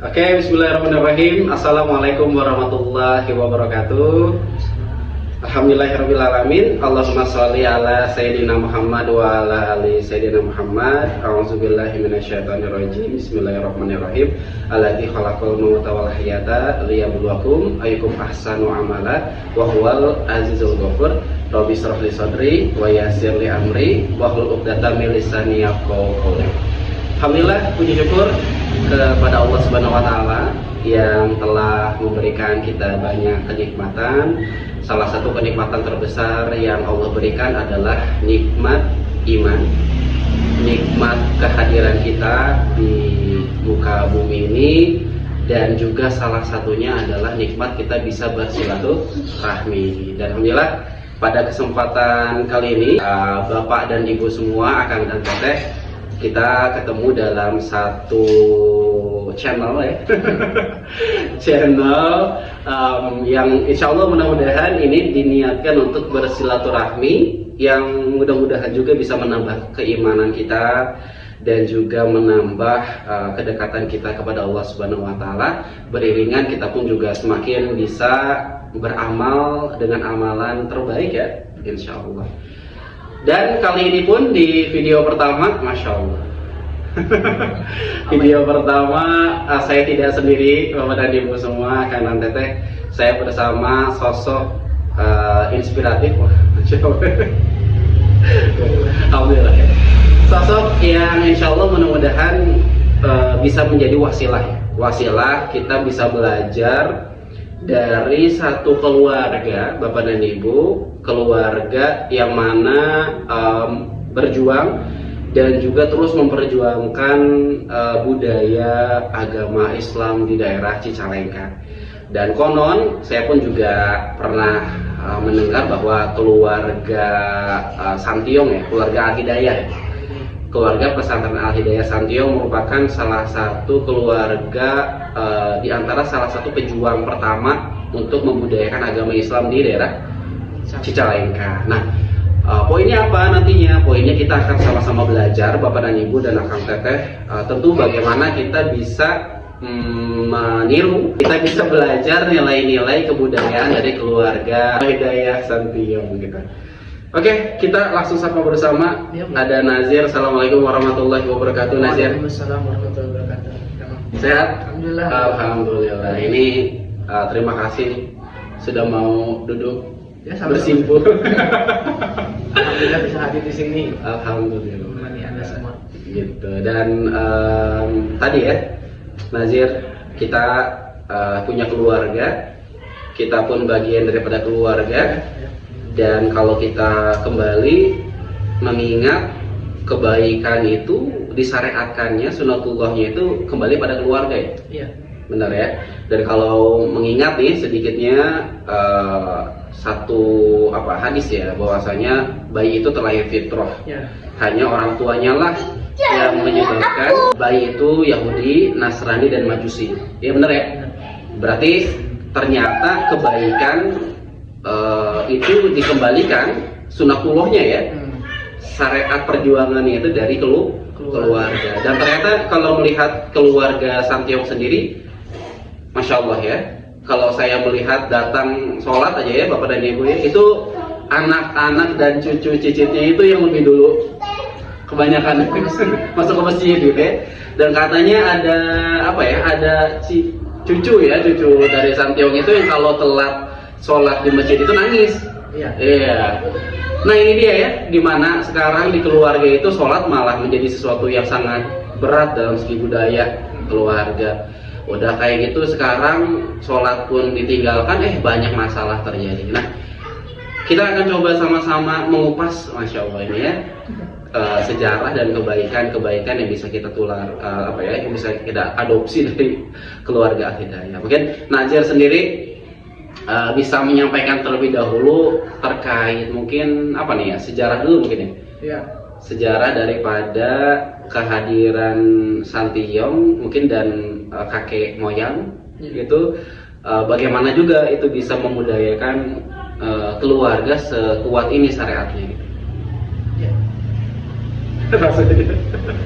Oke, bismillahirrahmanirrahim. Assalamualaikum warahmatullahi wabarakatuh. Alhamdulillahirrahmanirrahim. Allahumma sholli ala Sayyidina Muhammad wa ala ali Sayyidina Muhammad. A'udzubillahi minasyaitonirrajim. Bismillahirrahmanirrahim. Alladzi khalaqal mauta wal hayata liyabluwakum ayyukum ahsanu amala wa huwal azizul ghafur. Rabbi shrah li sadri wa yassir li amri wahlul 'uqdatam min lisani yafqahu qawli. Alhamdulillah, puji syukur kepada Allah Subhanahu wa taala yang telah memberikan kita banyak kenikmatan. Salah satu kenikmatan terbesar yang Allah berikan adalah nikmat iman, nikmat kehadiran kita di muka bumi ini, dan juga salah satunya adalah nikmat kita bisa bersilaturahmi. Dan alhamdulillah pada kesempatan kali ini Bapak dan Ibu semua, Akang dan Teteh, kita ketemu dalam satu channel ya channel yang insya Allah mudah-mudahan ini diniatkan untuk bersilaturahmi, yang mudah-mudahan juga bisa menambah keimanan kita dan juga menambah kedekatan kita kepada Allah Subhanahu wa taala. Beriringan kita pun juga semakin bisa beramal dengan amalan terbaik ya, insya Allah. Dan kali ini pun di video pertama, Masya Allah video pertama saya tidak sendiri, Bapak dan Ibu semua, Kanan Teteh. Saya bersama sosok inspiratif, Masya Allah. Alhamdulillah, sosok yang insya Allah mudah-mudahan bisa menjadi wasilah kita bisa belajar dari satu keluarga, Bapak dan Ibu, keluarga yang mana berjuang dan juga terus memperjuangkan budaya agama Islam di daerah Cicalengka. Dan konon saya pun juga pernah mendengar bahwa keluarga Santiong ya, keluarga Al-Hidayah, keluarga pesantren Al-Hidayah Santiong merupakan salah satu keluarga di antara salah satu pejuang pertama untuk membudayakan agama Islam di daerah Cicalengka. Nah, poinnya apa nantinya? Poinnya kita akan sama-sama belajar, Bapak dan Ibu dan Akang Teteh, tentu bagaimana kita bisa meniru, kita bisa belajar nilai-nilai kebudayaan dari keluarga Hidayah Santiong gitu. Oke, kita langsung sapa bersama. Ya, ada Nazir. Assalamualaikum warahmatullahi wabarakatuh. Nazir. Waalaikumsalam warahmatullahi wabarakatuh. Sehat? Alhamdulillah. Alhamdulillah. Ini terima kasih sudah mau duduk Ya, bersimpul. Alhamdulillah bisa hadir di sini. Alhamdulillah. Menemani Anda semua. Gitu. Dan tadi ya, Nazir, kita punya keluarga. Kita pun bagian daripada keluarga. Dan kalau kita kembali mengingat kebaikan itu disyariatkannya, sunatullahnya itu kembali pada keluarga ya. Iya. Benar ya. Dan kalau mengingat nih sedikitnya satu hadis ya, bahwasanya bayi itu terlahir fitrah. Ya. Hanya orang tuanya lah yang menyebabkan bayi itu Yahudi, Nasrani dan Majusi. Ya benar ya. Berarti ternyata kebaikan itu dikembalikan sunatullahnya ya, syariat perjuangannya itu dari keluarga. Dan ternyata kalau melihat keluarga Santiong sendiri, Masya Allah ya, kalau saya melihat datang sholat aja ya, Bapak dan Ibu ya, itu anak-anak dan cucu cicitnya itu yang lebih dulu kebanyakan masuk ke masjid gitu ya. Dan katanya ada ada cucu dari Santiong itu yang kalau telat sholat di masjid itu nangis. Iya. Nah ini dia ya, dimana sekarang di keluarga itu sholat malah menjadi sesuatu yang sangat berat dalam segi budaya keluarga. Udah kayak gitu sekarang sholat pun ditinggalkan, banyak masalah terjadi. Nah, kita akan coba sama-sama mengupas, Masya Allah ini ya, sejarah dan kebaikan yang bisa kita tular, yang bisa kita adopsi dari keluarga Al-Hidayah. Mungkin Nazir sendiri bisa menyampaikan terlebih dahulu terkait mungkin sejarah dulu mungkin ya. Iya. Sejarah daripada kehadiran Santiong mungkin dan kakek moyang itu, bagaimana juga itu bisa memudayakan keluarga sekuat ini syariatnya gitu. Ya.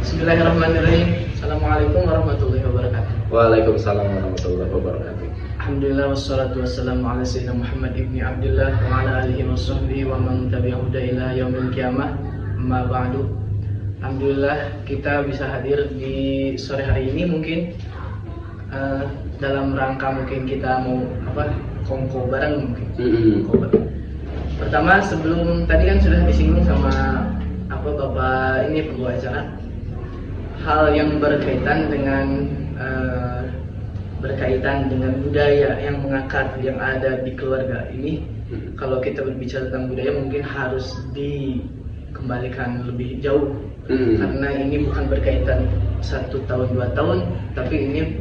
Bismillahirrahmanirrahim. Assalamualaikum warahmatullahi wabarakatuh. Waalaikumsalam warahmatullahi wabarakatuh. Alhamdulillah wassalatu wassalamu ala sayyidina Muhammad ibni Abdullah wa ala alihi wa sahbihi wa man tabi'ahu ila yaumil qiyamah. Amma ba'du. Alhamdulillah kita bisa hadir di sore hari ini mungkin dalam rangka mungkin kita mau kongko bareng mungkin. Kongko bareng. Pertama sebelum tadi kan sudah disinggung sama Bapak ini pembawa acara hal yang berkaitan dengan budaya yang mengakar yang ada di keluarga ini. Kalau kita berbicara tentang budaya mungkin harus dikembalikan lebih jauh karena ini bukan berkaitan 1 tahun 2 tahun, tapi ini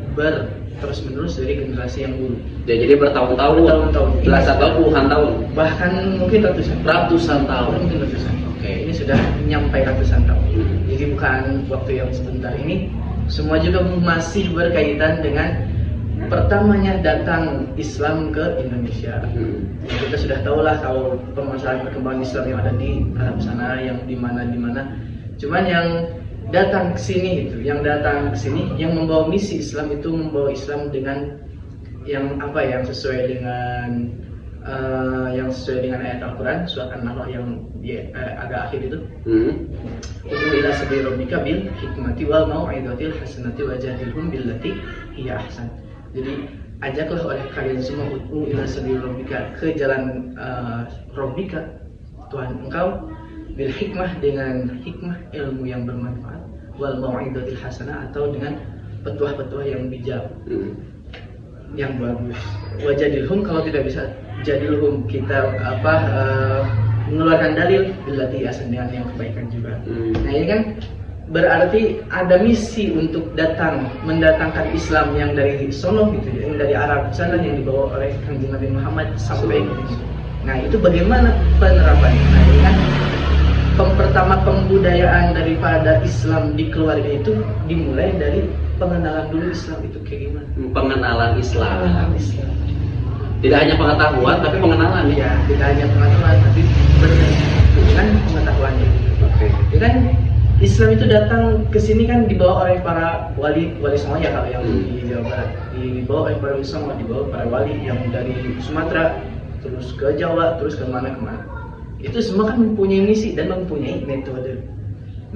terus menerus dari generasi yang dulu. Jadi bertahun-tahun, belasan tahun, puluhan tahun, bahkan mungkin ratusan tahun. Mungkin ratusan. Ini sudah nyampe ratusan tahun. Jadi bukan waktu yang sebentar ini. Semua juga masih berkaitan dengan pertamanya datang Islam ke Indonesia. Kita sudah tahu lah kalau permasalahan perkembangan Islam yang ada di Arab sana, yang di mana. Cuman yang datang ke sini yang membawa misi Islam itu membawa Islam dengan yang sesuai dengan ayat Al-Quran surat An-Nahl yang agak akhir itu. Ud'u ila sabili rabbika bil hikmati wal mau'izatil hasanati wajadilhum billati hiya ahsan. Jadi ajaklah oleh kalian semua ud'u ila sabili rabbika, ke jalan Rabbika Tuhan engkau, bil hikmah, dengan hikmah ilmu yang bermanfaat, wal mau'izatil hasanah, atau dengan petuah-petuah yang bijak, yang bagus. Wajadilhum, kalau tidak bisa jadilhum kita mengeluarkan dalil billati ahsan, dengan yang kebaikan juga. Nah ini kan berarti ada misi untuk mendatangkan Islam yang dari sono gitu, yang dari Arab sana, yang dibawa oleh Kanjeng Nabi Muhammad sampai ke sini. Nah itu bagaimana penerapannya? Nah ini kan pertama pembudayaan daripada Islam di keluarga itu dimulai dari pengenalan dulu Islam itu kayak gimana? Pengenalan Islam. Tidak hanya pengetahuan tapi pengenalan ya. Tidak hanya pengetahuan tapi dengan pengetahuannya. Oke. Ya kan Islam itu datang ke sini kan dibawa oleh para wali songo ya, kalau yang di Jawa Barat dibawa oleh para wali songo, dibawa para wali yang dari Sumatera terus ke Jawa, terus ke mana. Itu semua kan mempunyai misi dan mempunyai metode.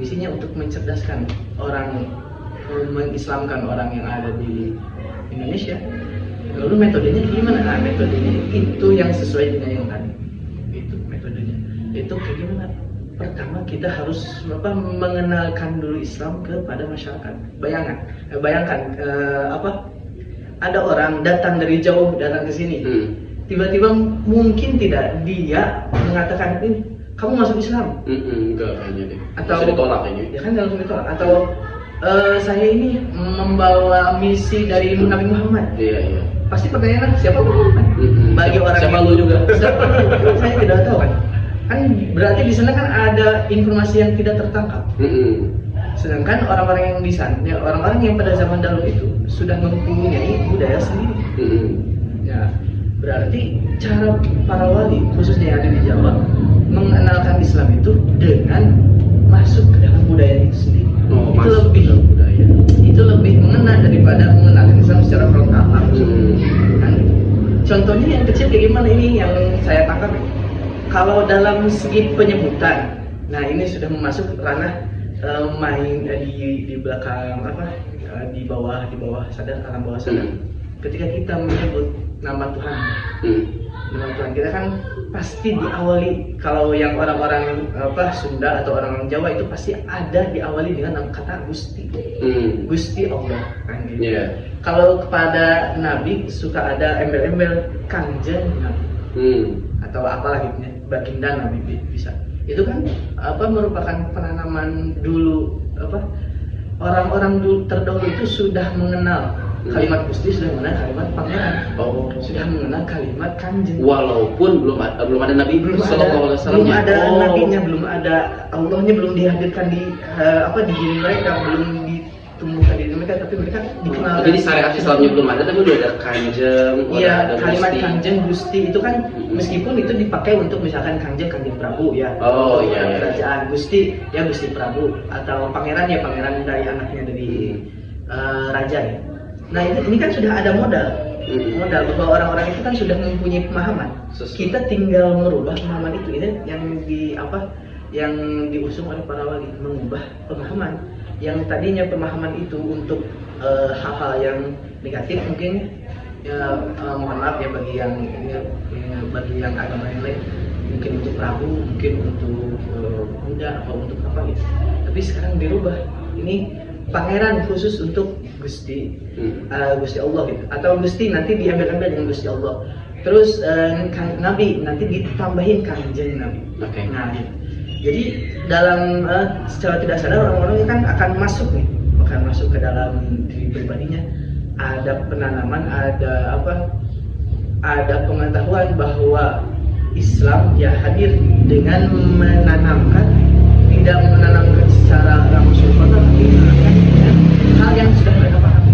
Misinya untuk mencerdaskan orang, mengislamkan orang yang ada di Indonesia. Lalu metodenya gimana? Nah, metodenya itu yang sesuai dengan yang tadi. Itu metodenya. Itu kayak gimana? Pertama kita harus mengenalkan dulu Islam kepada masyarakat. Bayangkan ada orang datang dari jauh, datang ke sini. Tiba-tiba mungkin tidak dia mengatakan ini kamu masuk Islam. Enggak kayaknya deh. Atau bisa ditolak kayaknya. Ya kan langsung ditolak. Atau saya ini membawa misi dari Nabi Muhammad. Iya. Pasti pertanyaannya siapa Muhammad? Bagi orang siapa lu juga? Siapa lu? Saya tidak tahu kan. Kan berarti di sana kan ada informasi yang tidak tertangkap. Sedangkan orang-orang yang di sana, orang-orang yang pada zaman dahulu itu sudah mempunyai budaya sendiri. Ya, berarti cara para wali khususnya yang ada di Jawa mengenalkan Islam itu dengan masuk ke dalam budaya itu sendiri. Itu lebih mengena daripada mengenalkan Islam secara frontal langsung. Kan? Contohnya yang kecil kayak gimana ini yang saya tangkap. Kalau dalam segi penyebutan, nah ini sudah masuk ranah main di belakang di bawah sadar, alam bawah sadar. Ketika kita menyebut nama Tuhan, nama Tuhan kita kan pasti diawali, kalau yang orang-orang Sunda atau orang Jawa itu pasti ada diawali dengan kata Gusti, Gusti Allah kan gitu. Kalau kepada Nabi suka ada embel-embel Kanjeng Nabi, atau apalah gitu ya, baginda Nabi bisa. Itu kan merupakan penanaman dulu, orang-orang dulu terdahulu itu sudah mengenal kalimat Gusti, sudah mengenal kalimat pangeran, sudah mengenal kalimat kanjeng. Walaupun belum ada Nabi Sallallahu Alaihi Wasallam, belum ada nabinya, belum ada Allahnya, belum dihadirkan di diri mereka, belum ditumbuhkan di diri mereka, tapi mereka dikenal. Jadi syariat Islamnya belum ada, tapi udah ada kanjeng. Iya, kalimat kanjeng, Gusti itu kan meskipun itu dipakai untuk misalkan kanjeng Prabu ya. Kerajaan Gusti ya Gusti Prabu, atau pangeran ya pangeran dari anaknya dari raja ya. Nah ini kan sudah ada modal bahwa orang-orang itu kan sudah mempunyai pemahaman. Kita tinggal merubah pemahaman itu. Ini yang diusung oleh para wali, mengubah pemahaman yang tadinya pemahaman itu untuk hal-hal yang negatif mungkin ya, mohon maaf ya bagi yang agama yang lain, mungkin untuk Prabu, mungkin untuk Buddha atau untuk apa gitu. Tapi sekarang dirubah, ini pangeran khusus untuk Gusti Allah gitu, atau Gusti nanti diambil dengan Gusti Allah. Terus Nabi nanti ditambahin kanjeng Nabi. Nah gitu. Jadi dalam secara tidak sadar orang-orang kan akan masuk ke dalam diri pribadinya. Ada penanaman, ada pengetahuan bahwa Islam ya hadir dengan menanamkan, tidak menanamkan secara langsung tapi menanamkan dengan hal yang sudah mereka pahami.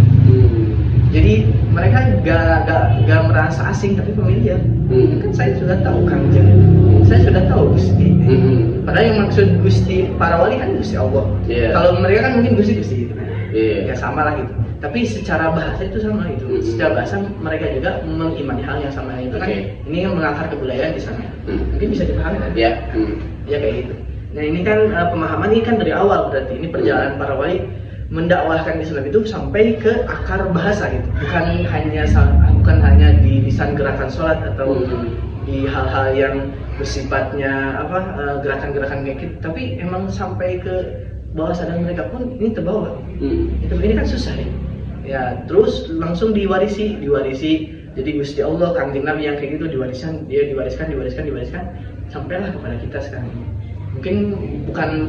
Jadi mereka gak merasa asing tapi familiar. Kan saya sudah tahu Kanjeng, saya sudah tahu Gusti. Padahal yang maksud Gusti para wali kan Gusti Allah. Kalau mereka kan mungkin Gusti gitu kan. Ya sama lah gitu. Tapi secara bahasa itu sama gitu. Secara bahasa mereka juga mengimani hal yang sama itu kan. Ini yang mengakar kebudayaan di sana. Mungkin bisa dipahami kan? Ya kayak gitu. Nah ini kan pemahaman ini kan dari awal, berarti ini perjalanan para wali mendakwahkan Islam itu sampai ke akar bahasa gitu. Bukan hanya di lisan gerakan sholat atau di hal-hal yang bersifatnya gerakan-gerakan kayak gitu, tapi emang sampai ke bawah sadar mereka pun ini terbawa. Ini kan susah ya. Terus langsung diwarisi. Jadi Gusti Allah, Kanjeng Nabi yang kayak gitu diwariskan sampailah kepada kita sekarang ini. Mungkin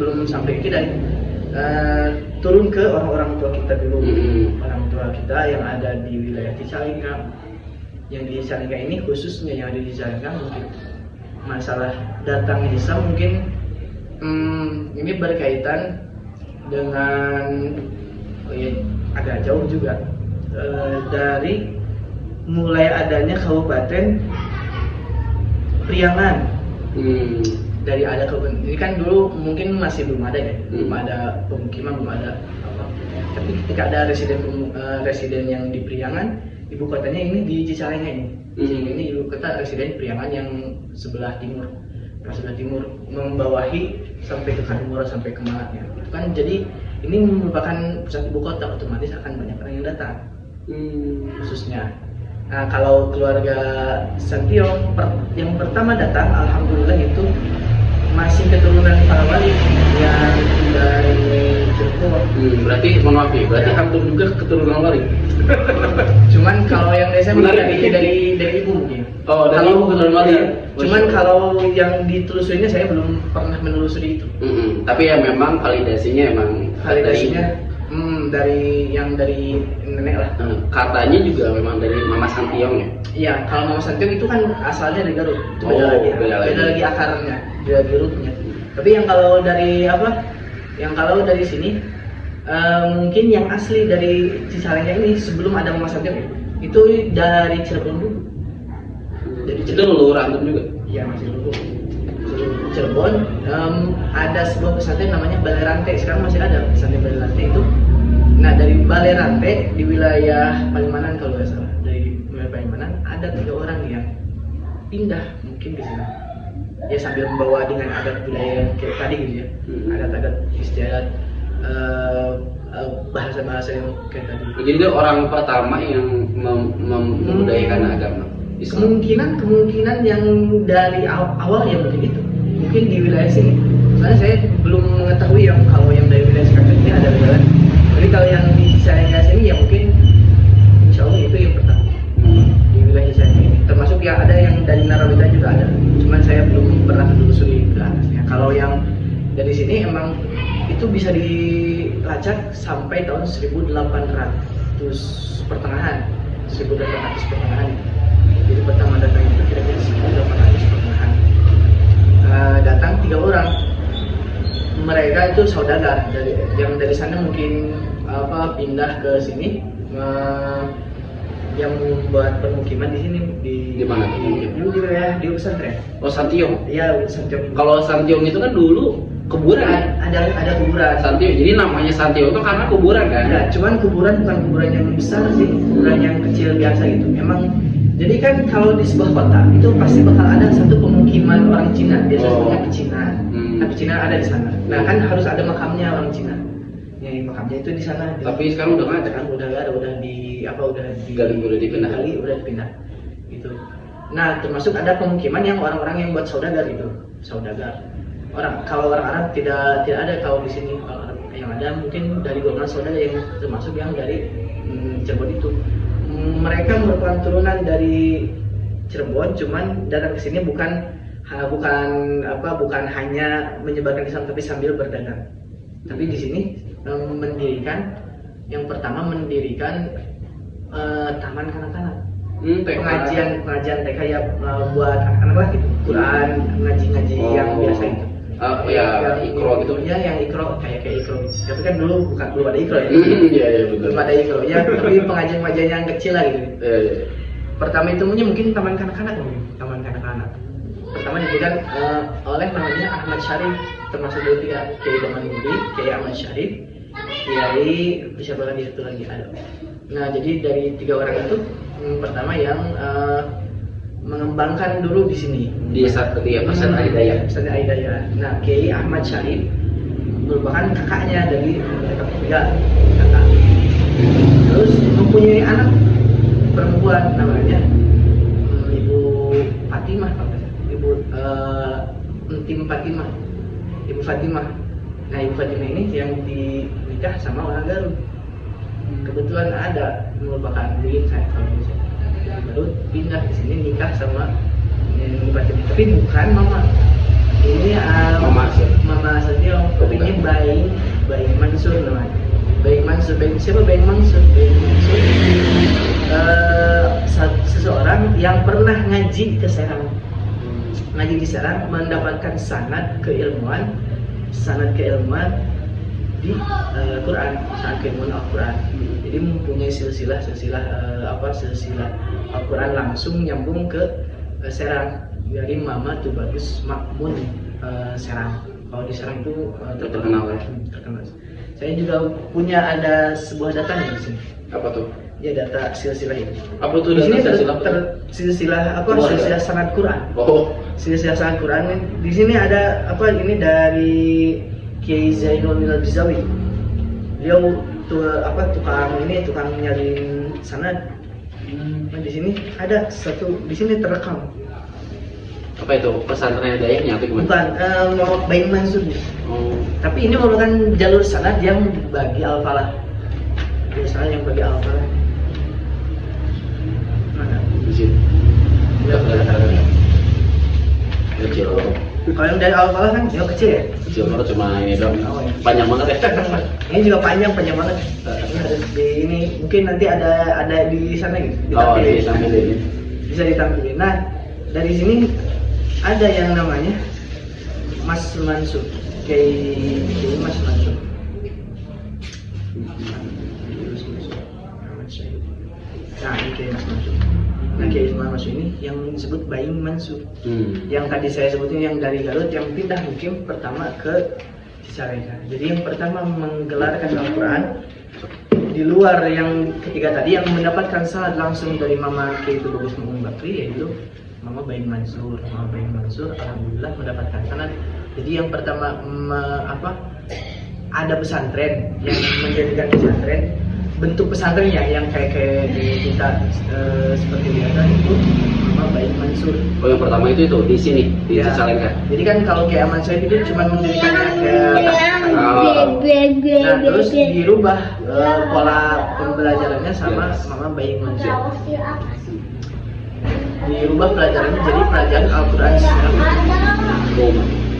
belum sampai kita turun ke orang-orang tua kita dulu. Orang tua kita yang ada di wilayah Cicalengka. Yang di Cicalengka ini khususnya yang ada di Cicalengka mungkin masalah datang Islam mungkin ini berkaitan dengan agak jauh juga dari mulai adanya Kabupaten Priangan. Dari ada kabupaten ini kan dulu mungkin masih belum ada ya, belum ada pemukiman, belum ada apa. Tapi ketika ada residen yang di Priangan, ibu kotanya ini di Cicalengka ini. Ini ibu kota residen Priangan yang sebelah timur. Sebelah timur membawahi sampai ke Kadungora sampai ke Malang ya. Itu kan jadi ini merupakan pusat ibu kota, otomatis akan banyak orang yang datang. Khususnya. Nah, kalau keluarga Santiong yang pertama datang, alhamdulillah itu masih keturunan para wali yang dari Cirebon. Berarti mohon maaf ya, berarti hampir juga keturunan wali. Cuman kalau yang desa dari ibu mungkin. Oh, dari ibu keturunan wali. Cuman kalau yang ditelusurinya saya belum pernah menelusuri itu. Tapi ya memang validasinya dari nenek lah. Katanya juga memang dari Mama Santiong ya? Iya, kalau Mama Santiong itu kan asalnya dari Garut. Beda lagi akarnya, beda lagi rootnya. Tapi yang kalau dari sini mungkin yang asli dari Cicalengka ini sebelum ada Mama Santiong itu dari Cirebon dulu. Dari Cirebon leluhur antum juga? Iya, masih dulu. Cirebon ada sebuah pesantren namanya Balai Rantai. Sekarang masih ada pesantren Balai Rantai itu. Nah dari Balai Rantai di wilayah Palimanan kalau nggak salah, dari wilayah Palimanan ada 3 orang yang pindah mungkin di sana. Ya sambil membawa dengan adat budaya yang kayak tadi gitu ya, adat-adat istiadat, bahasa-bahasa yang kayak tadi. Jadi itu orang pertama yang membudayakan agama Islam. Kemungkinan yang dari awal ya mungkin itu, mungkin di wilayah sini. Soalnya saya belum mengetahui kalau yang dari wilayah sekarang ini ada jalan. Jadi kalau yang di Cicalengka sini ya mungkin insya Allah itu yang pertama di wilayah Cicalengka ini. Termasuk ya ada yang dari Narawita juga ada. Cuman saya belum pernah menelusuri ke atasnya. Kalau yang dari sini emang itu bisa dilacak sampai tahun 1800 pertengahan. 1800 pertengahan. Jadi pertama datang itu kira-kira 1800 pertengahan. Datang 3 orang. Mereka itu saudagar yang dari sana mungkin pindah ke sini yang membuat permukiman di sini di mana? Di pesantren. Oh Santiong. Iya Santiong. Kalau Santiong itu kan dulu kuburan. Ada kuburan. Santio. Jadi namanya Santioto karena kuburan kan? Ya, cuman kuburan bukan kuburan yang besar sih, kuburan yang kecil biasa gitu. Memang jadi kan kalau di sebuah kota itu pasti bakal ada satu pemukiman orang Cina, biasanya Cina. Tapi Cina ada di sana. Nah kan harus ada makamnya orang Cina. Ya, makamnya itu di sana. Tapi sekarang udah nggak ada kan? Udah nggak ada, udah dipindah. Gitu. Nah termasuk ada pemukiman yang orang-orang yang buat saudagar itu, saudagar. Kalau orang Arab tidak ada kalau di sini. Kalau Arab yang ada mungkin dari golongan saudagar yang termasuk yang dari Cirebon itu. Mereka merupakan turunan dari Cirebon, cuman datang ke sini bukan hanya menyebarkan Islam tapi sambil berdagang. Tapi di sini pertama mendirikan taman kanak-kanak. Pengajian TK ya, buat anak-anak gitu, Quran, ngaji yang biasa itu. Ikro gitu. Ya, yang ikro kayak ikro. Tapi kan belum ada ikro ya. Iya betul. Belum ada ikro ya, tapi pengajian yang kecil lah gitu. Pertama itu mungkin taman kanak-kanak. Pertama diberikan oleh namanya Ahmad Syarif, termasuk dari 3 Kiai Damanhuri, Kiai Ahmad Syarif, Kiai siapa lagi itu lagi ada. Nah jadi dari 3 orang itu pertama yang mengembangkan dulu di sini di pesantren Al-Hidayah. Nah Kiai Ahmad Syarif merupakan kakaknya dari mereka bertiga, kakak. Terus mempunyai anak perempuan namanya Ibu Fatimah, Ibu Fatimah. Nah Ibu Fatimah ini yang dinikah sama orang Garut. Kebetulan ada merupakan buyut saya kalau bisa. Garut pindah ke sini nikah sama Ibu Fatimah. Tapi bukan mama. Ini Mama Satio. Ini Bayi Mansur namanya. Siapa Bayi Mansur? Seseorang yang pernah ngaji ke Serang. Ngaji di Serang mendapatkan sanad keilmuan di Quran, sanad keilmuan Al-Quran. Jadi mempunyai silsilah Al-Quran langsung nyambung ke Serang dari Mama Tubagus Makmun Serang. Kalau di Serang itu terkenal. Saya juga ada sebuah data nih di sini. Apa tuh? Ya data silsilah ini. Apa tuh di data silsilah? Silsilah sanad Quran. Silsilah sanad Quran. Di sini ada ini dari Kiai Zainul Bizawi. Dia tukang nyalin sanad. Nah, di sini ada di sini terekam. Apa itu? Pesantren Hidayahnya atau gimana? Bukan, Bayi Mansur. Tapi ini merupakan jalur sanad yang bagi Al-Falah. Yang bagi Al-Falah. Mana? Di sini. Kecil. Kalau yang dari Al-Falah kan dia kecil ya? Kecil banget, cuma ini dong. Panjang banget ya. Ini juga panjang banget. Ini mungkin nanti ada di sana gitu. Ditampilin. Bisa ditampilin. Nah, dari sini ada yang namanya Mas Mansur. Kiai Mas Mansur. Nah, ini Kiai Mas Mansur. Nah, Kiai Mas Mansur ini yang disebut Bayi Mansur. Yang tadi saya sebutin yang dari Garut yang pindah mungkin pertama ke Cicalengka. Jadi yang pertama menggelarkan Al-Quran di luar yang ketiga tadi yang mendapatkan sanad langsung dari Mama Kiai Tubagus Makmun Bakri, yaitu Mama Bayi Mansur. Mama Bayi Mansur alhamdulillah mendapatkan sanad. Jadi yang pertama ada pesantren yang menjadikan pesantren, bentuk pesantrennya yang kayak di kita seperti biasa itu Mama Bayi Mansur. Oh yang pertama itu di sini di Cicalengka. Jadi kan kalau kayak Aman Syed itu cuma mendirikannya nah terus dirubah pola pembelajarannya sama Mama Bayi Mansur. Dirubah pelajarannya jadi pelajaran Al-Quran.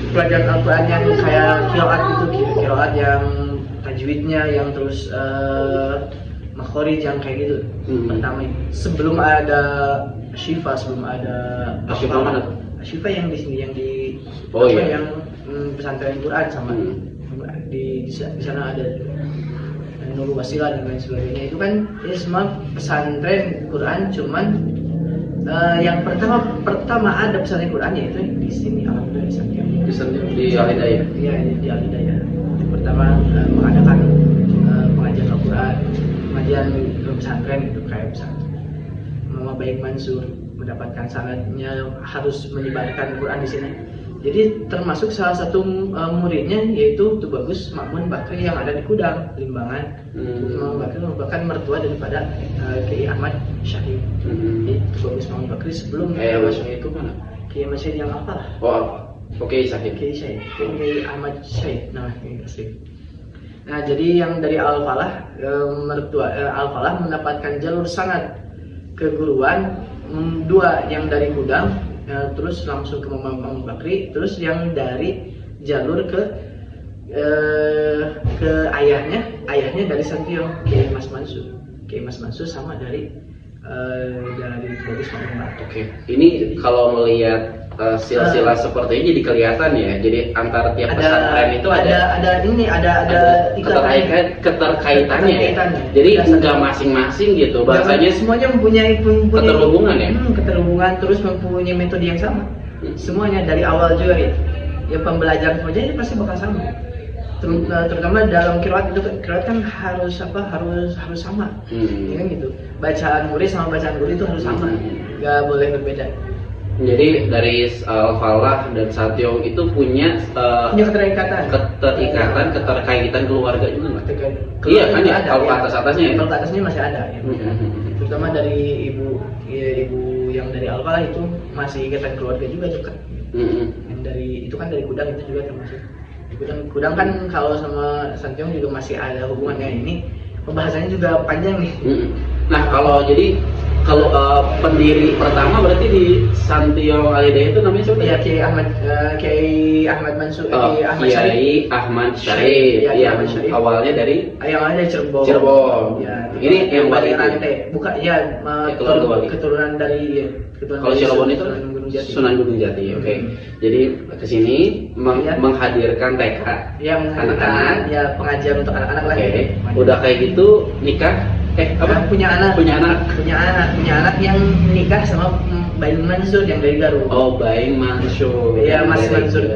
Pelajaran Al-Quran yang kayak qiraat itu, qiraat yang tajwidnya yang terus makhrij yang kayak gitu. Pertama sebelum ada Syifa, sebelum ada Syifa mana? Syifa yang di sini yang di yang pesantren Quran sama di sana ada Nurul Wasilah dan lain sebagainya. Itu kan ini semua pesantren Quran, cuman Yang pertama ada pesantren Quran yaitu di sini alhamdulillah di Santiago. Di Al-Hidayah. Iya, di Al-Hidayah. Pertama mengadakan pengajian Al-Quran, pengajian pesantren itu kayak pesantren. Mama Baik Mansur mendapatkan sanadnya harus menyebarkan Quran di sini. Jadi termasuk salah satu muridnya yaitu Tubagus Makmun Bakri yang ada di Kudang, Limbangan. Makmun Bakri merupakan mertua daripada Kiai Ahmad Syahid. Tubagus Makmun Bakri sebelum Ahmad Syahid itu mana? Kiai Ahmad Syahid yang apa lah? Oh, oke, Syahid. Kiai Syahid, Kiai Ahmad Syahid, nama Kiai asli. Nah, jadi yang dari Al-Falah, mertua Al-Falah mendapatkan jalur sanad keguruan dua yang dari Kudang. Terus langsung ke Makmun Bakri, terus yang dari jalur ke ayahnya dari Santiong, Kiai Mas Mansur sama dari Tubagus Makmun Bakri. Oke, ini kalau melihat silsilah seperti ini jadi kelihatan ya. Jadi antara tiap pesantren itu ada keterkaitannya ya. Jadi nggak masing-masing gitu. Bahasanya semuanya mempunyai keterhubungan ya. Keterhubungan, terus mempunyai metode yang sama. Semuanya dari awal juga ya. Ya pembelajaran semuanya pasti bakal sama. Terutama dalam qiraat itu, qiraat kan harus sama. Ya kan gitu. Bacaan murid sama bacaan guru itu harus sama. Nggak boleh berbeda. Jadi dari Al-Falah dan Santiong itu punya keterkaitan keluarga juga nggak? Iya kan ya, kalau atasnya ya? Kalau atasnya masih ada ya. Terutama dari ibu yang dari Al-Falah itu masih ikatan keluarga juga dekat. Yang dari itu kan dari Kudang itu juga termasuk. Kudang kan kalau sama Santiong juga masih ada hubungannya. Ini pembahasannya juga panjang nih. Nah kalau pendiri pertama berarti di Santiong Al-Hidayah itu namanya siapa? Ya Kiai Ahmad Mansur. Kiai Ahmad Syarif. Iya, awalnya dari Cirebon. Ya, ini yang dari wali rantai. Bukan ya, keturunan dari kalau Cirebon itu Sunan Gunung Jati. Oke. Jadi kesini menghadirkan TK. Ya, anak-anak. Ya, pengajian untuk anak-anak lah. Udah kayak gitu nikah. Punya anak yang nikah sama Baim Mansur yang dari Garut. Oh, Baim Mansur. Iya, Mas Mansur.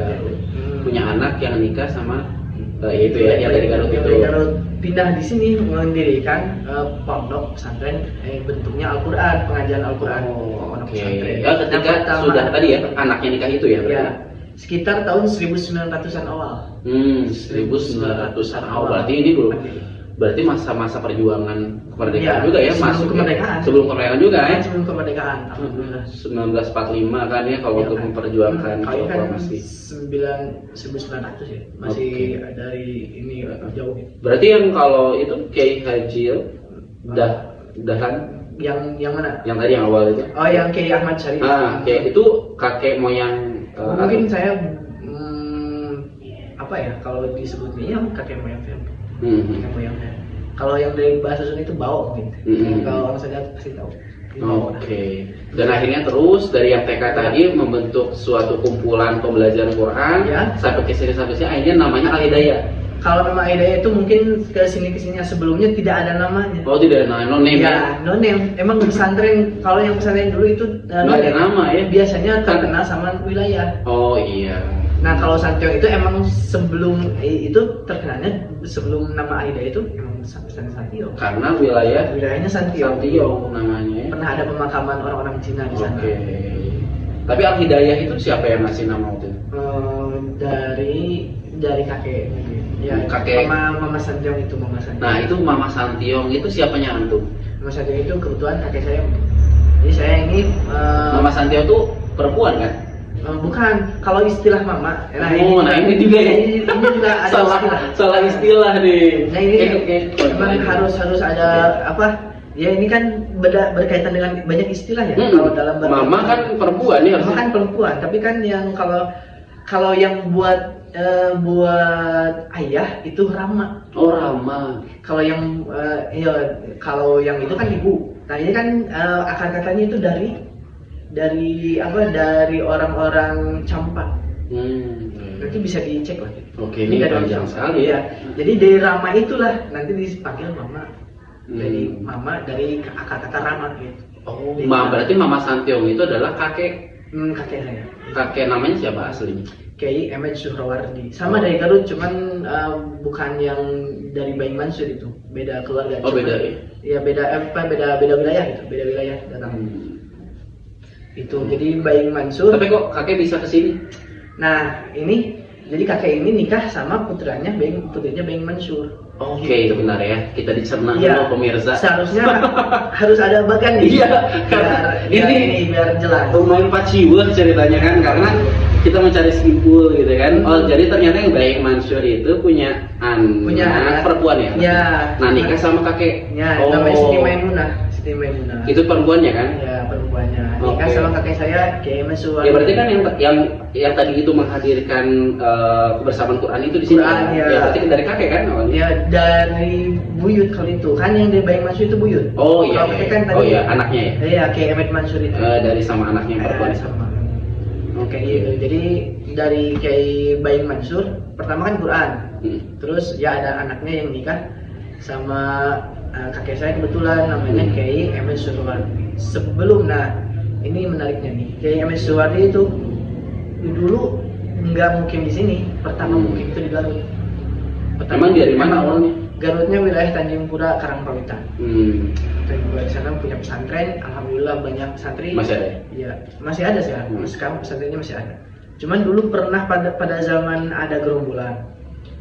Punya anak yang nikah sama itu ya, yang dari Garut itu. Dari Garut pindah di sini mendirikan pondok pesantren bentuknya Al-Qur'an, pengajian Al-Qur'an. Oke. Ya, ketika sudah tadi ya anaknya nikah itu ya berarti. Ya, sekitar tahun 1900-an awal. 1900-an awal. Berarti ini dulu. Berarti masa-masa perjuangan kemerdekaan juga ya, masuk kemerdekaan. Sebelum kemerdekaan juga ya. Sebelum kemerdekaan. Alhamdulillah. 1945 kan ya kalau untuk memperjuangkan proklamasi. 1900 ya. Masih dari ini jauh. Berarti yang kalau itu Kiai Haji Dahan yang mana? Yang tadi yang awal itu. Oh, yang Kiai Ahmad Syarif. Kiai itu kakek moyang mungkin saya apa ya kalau disebutnya kakek moyang saya. Kalau yang dari bahasa Sunda itu bau mungkin. Kalau orang Sunda pasti tahu. Oke. Dan akhirnya terus dari yang TK tadi membentuk suatu kumpulan pembelajaran Quran sampai ke sini akhirnya namanya Al-Hidayah. Kalau nama Al-Hidayah itu mungkin ke sini sebelumnya tidak ada namanya. Oh, tidak ada nama, no name. Ya, no name. Emang pesantren kalau yang pesantren dulu itu no ada nama ya. Biasanya terkenal sama wilayah. Oh iya. Nah kalau Santiong itu emang sebelum itu terkenalnya sebelum nama Al-Hidayah itu emang pesantren Santiong. Karena wilayahnya Santiong namanya. Pernah ada pemakaman orang-orang Cina di sana. Oke. Tapi Al-Hidayah itu siapa yang ngasih nama itu? Dari kakek. Ya, kakek. Mama Santiong itu Mama Santiong. Nah itu Mama Santiong itu siapanya antum? Mama Santiong itu kebetulan kakek saya. Jadi saya ini. Mama Santiong itu perempuan kan? Bukan, kalau istilah mama. Ini juga ya. Ini juga ada salah istilah nih. Nah ini memang harus ada apa? Ya ini kan berkaitan dengan banyak istilah ya. Kalau dalam mama kan perempuan ya. Mama kan perempuan, tapi kan yang kalau yang buat ayah itu Rama. Oh Rama. Kalau yang itu kan ibu. Nah ini kan akar katanya itu dari orang-orang Campak. Nanti bisa dicek lah. Oke, ini panjang sekali ya. Jadi dari Rama itulah nanti dipanggil Mama. Dari mama, dari kakak Rama gitu. Oh, berarti Mama Santiong itu adalah kakek kakek saya. Kakek namanya siapa aslinya? Kiai Ahmad Suhrawardi. Sama dari Garut, cuman bukan yang dari Baing Mansur itu, beda keluarga. Oh, beda ya? Iya, beda wilayah gitu, beda wilayah datang. Itu jadi Baing Mansur. Tapi kok kakek bisa kesini? Nah, ini jadi kakek ini nikah sama putrinya Baing Mansur. Oke, itu benar ya. Kita dicerna dulu pemirsa. Seharusnya harus ada bagan nih. Iya, biar jelas. Lumayan paciweh ceritanya kan, karena kita mencari simpul gitu kan. Oh, jadi ternyata yang Baing Mansur itu punya anak perempuan ya? Iya. Nah, nikah sama kakek. Ya, namanya Siti Maimunah. Itu perempuannya kan? Ya, perempuannya. Nikah sama kakek saya, Kiai Mansur. Ya berarti kan yang tadi itu menghadirkan kebersamaan Quran itu di sini. Ya berarti dari kakek kan awalnya? Ya, dari buyut kalau itu. Kan yang dari Baing Mansur itu buyut. Oh iya. Kan tadi, oh iya, anaknya ya? Iya, Kiai Ahmad Mansur itu. Dari sama anaknya yang perempuan sama. Oke, jadi dari Kiai Baing Mansur pertama kan Quran. Terus ya ada anaknya yang nikah sama kakek saya kebetulan namanya Kiai Ahmad Suhrawardi. Sebelum, ini menariknya nih, Kiai Ahmad Suhrawardi itu dulu nggak mungkin di sini, pertama mungkin itu di Garut. Emang dari mana awalnya? Garutnya wilayah Tanjung Pura, Karangpawitan. Tanjung Pura di sana punya pesantren, alhamdulillah banyak santri. Masih ada? Iya, masih ada sih. Sekarang pesantrennya masih ada. Cuman dulu pernah pada zaman ada gerombolan.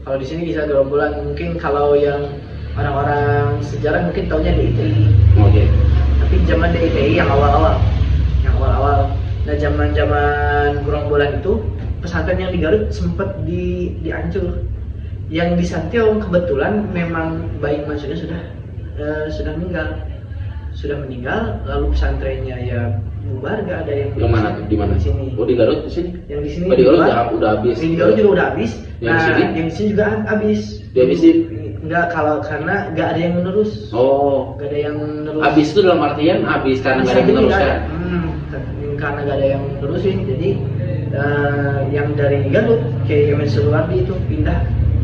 Kalau di sini bisa gerombolan, mungkin kalau yang orang-orang sejarah mungkin taunya DITI. Oke. Tapi zaman DITI yang awal-awal. Nah, zaman gerombolan itu pesantren yang di Garut sempat dihancur. Yang di Santiong kebetulan memang Baing Mansurnya sudah meninggal, lalu pesantrennya ya bubar, gak ada yang mana tuh? Di mana? Di sini. Oh, di Garut di sini? Yang di sini. Oh, di Garut udah habis. Di Garut juga udah habis. Yang di sini juga habis. Dihabisin? Enggak, karena nggak ada yang menerus. Oh. Nggak ada yang menerus. Habis itu dalam artian habis karena nggak ada yang meneruskan. Karena nggak ada yang menerusin, jadi yang dari Garut Kiai Ahmad Suhrawardi itu pindah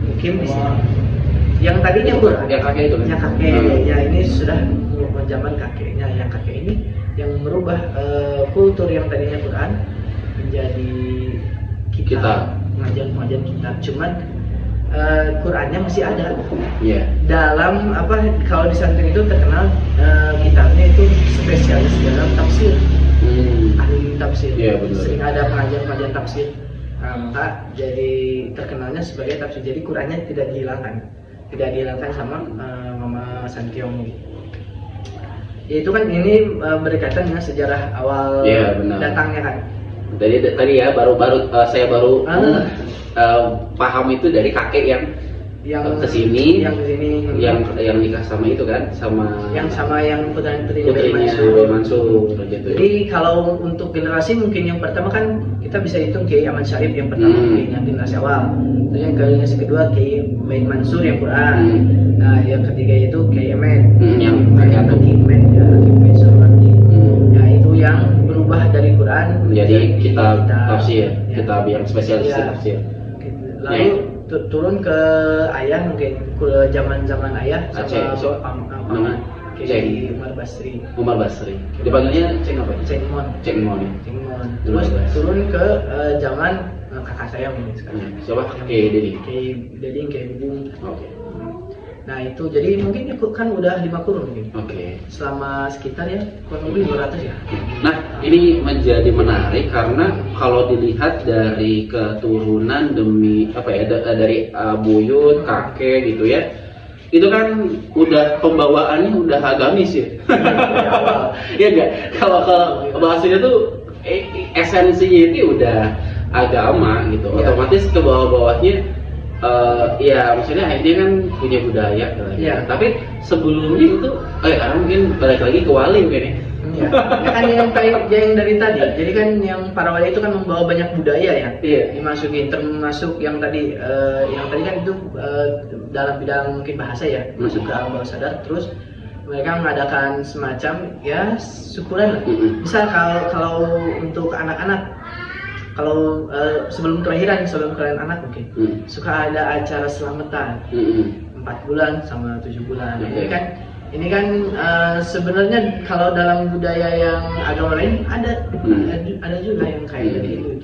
mukim di sini. Yang tadinya yang kakek itu kan? Yang kakek, ya ini sudah zaman kakeknya. Yang kakek ini yang merubah kultur yang tadinya Quran menjadi kitab. Pengajian kitab. Cuman Qurannya masih ada. Dalam kalau di santri itu terkenal kitabnya itu spesialis dalam tafsir. Ahli tafsir. Sering ada pengajian tafsir. Maka jadi terkenalnya sebagai tafsir. Jadi Qurannya tidak dihilangkan sama Mama Santiong. Ya itu kan ini berkaitan dengan sejarah awal datangnya kan. Tadi ya saya baru paham itu dari kakek yang kesini, yang nikah sama itu kan, sama yang putrinya Baing Mansur gitu. Jadi kalau untuk generasi mungkin yang pertama kan kita bisa hitung Kiai Ahmad Syarif yang pertama, yang generasi awal. Terus yang generasi kedua Kiai Baing Mansur yang Quran. Nah, yang ketiga itu Kiai Ahmad yang Ahmad Suhrawardi. Nah, itu yang berubah dari Quran menjadi kitab tafsir, kitab yang spesialis tafsir. Lalu turun ke ayah, mungkin ke zaman ayah sama Kiai Umar Basri. Dipanggilnya Ceng apa? Ceng Mon. Terus turun ke zaman kakak saya mungkin sekarang. Siapa? Kiai Dedi. Kiai Bubung. Oke. Nah itu jadi mungkin kan udah 5 kurun mungkin. Oke. Selama sekitar ya kurang lebih 200 ya. Nah ini menjadi menarik karena kalau dilihat dari keturunan dari buyut, kakek gitu ya, itu kan udah pembawaannya udah agamis ya. Iya enggak? Kalau bahasanya tuh esensinya itu udah agama gitu. Otomatis ke bawah-bawahnya ya maksudnya dia kan punya budaya tapi sebelumnya itu mungkin balik lagi ke wali mungkin ya. Kan yang dari tadi, jadi kan yang para wali itu kan membawa banyak budaya ya, dimasukin, termasuk yang tadi kan itu dalam bidang mungkin bahasa ya, masuk ke alam bawah sadar. Terus mereka mengadakan semacam ya syukuran lah. Misal kalau untuk anak-anak, kalau sebelum kelahiran anak mungkin suka ada acara selamatan 4 bulan sama 7 bulan. Ini kan Ini kan sebenarnya kalau dalam budaya yang agama lain ada juga yang kayak gitu.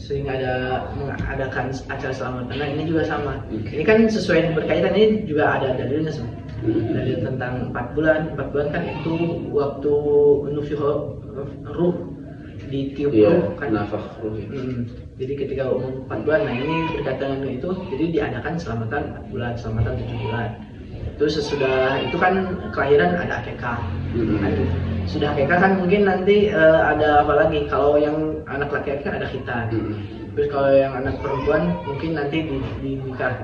Sering ada mengadakan acara selamatan. Nah ini juga sama. Ini kan sesuai berkaitan, ini juga ada dalilnya sebenarnya. Dalil tentang 4 bulan. 4 bulan kan itu waktu nufikhul ruh, ditiup ruh kan. Nafakh ruh. Jadi ketika umur 4 bulan, nah ini berkaitan dengan itu. Jadi diadakan selamatan 4 bulan, selamatan 7 bulan. Terus sesudah itu kan kelahiran ada akikah. Sudah akikah kan mungkin nanti ada apa lagi? Kalau yang anak laki-laki kan ada khitan. Terus kalau yang anak perempuan mungkin nanti di nikah.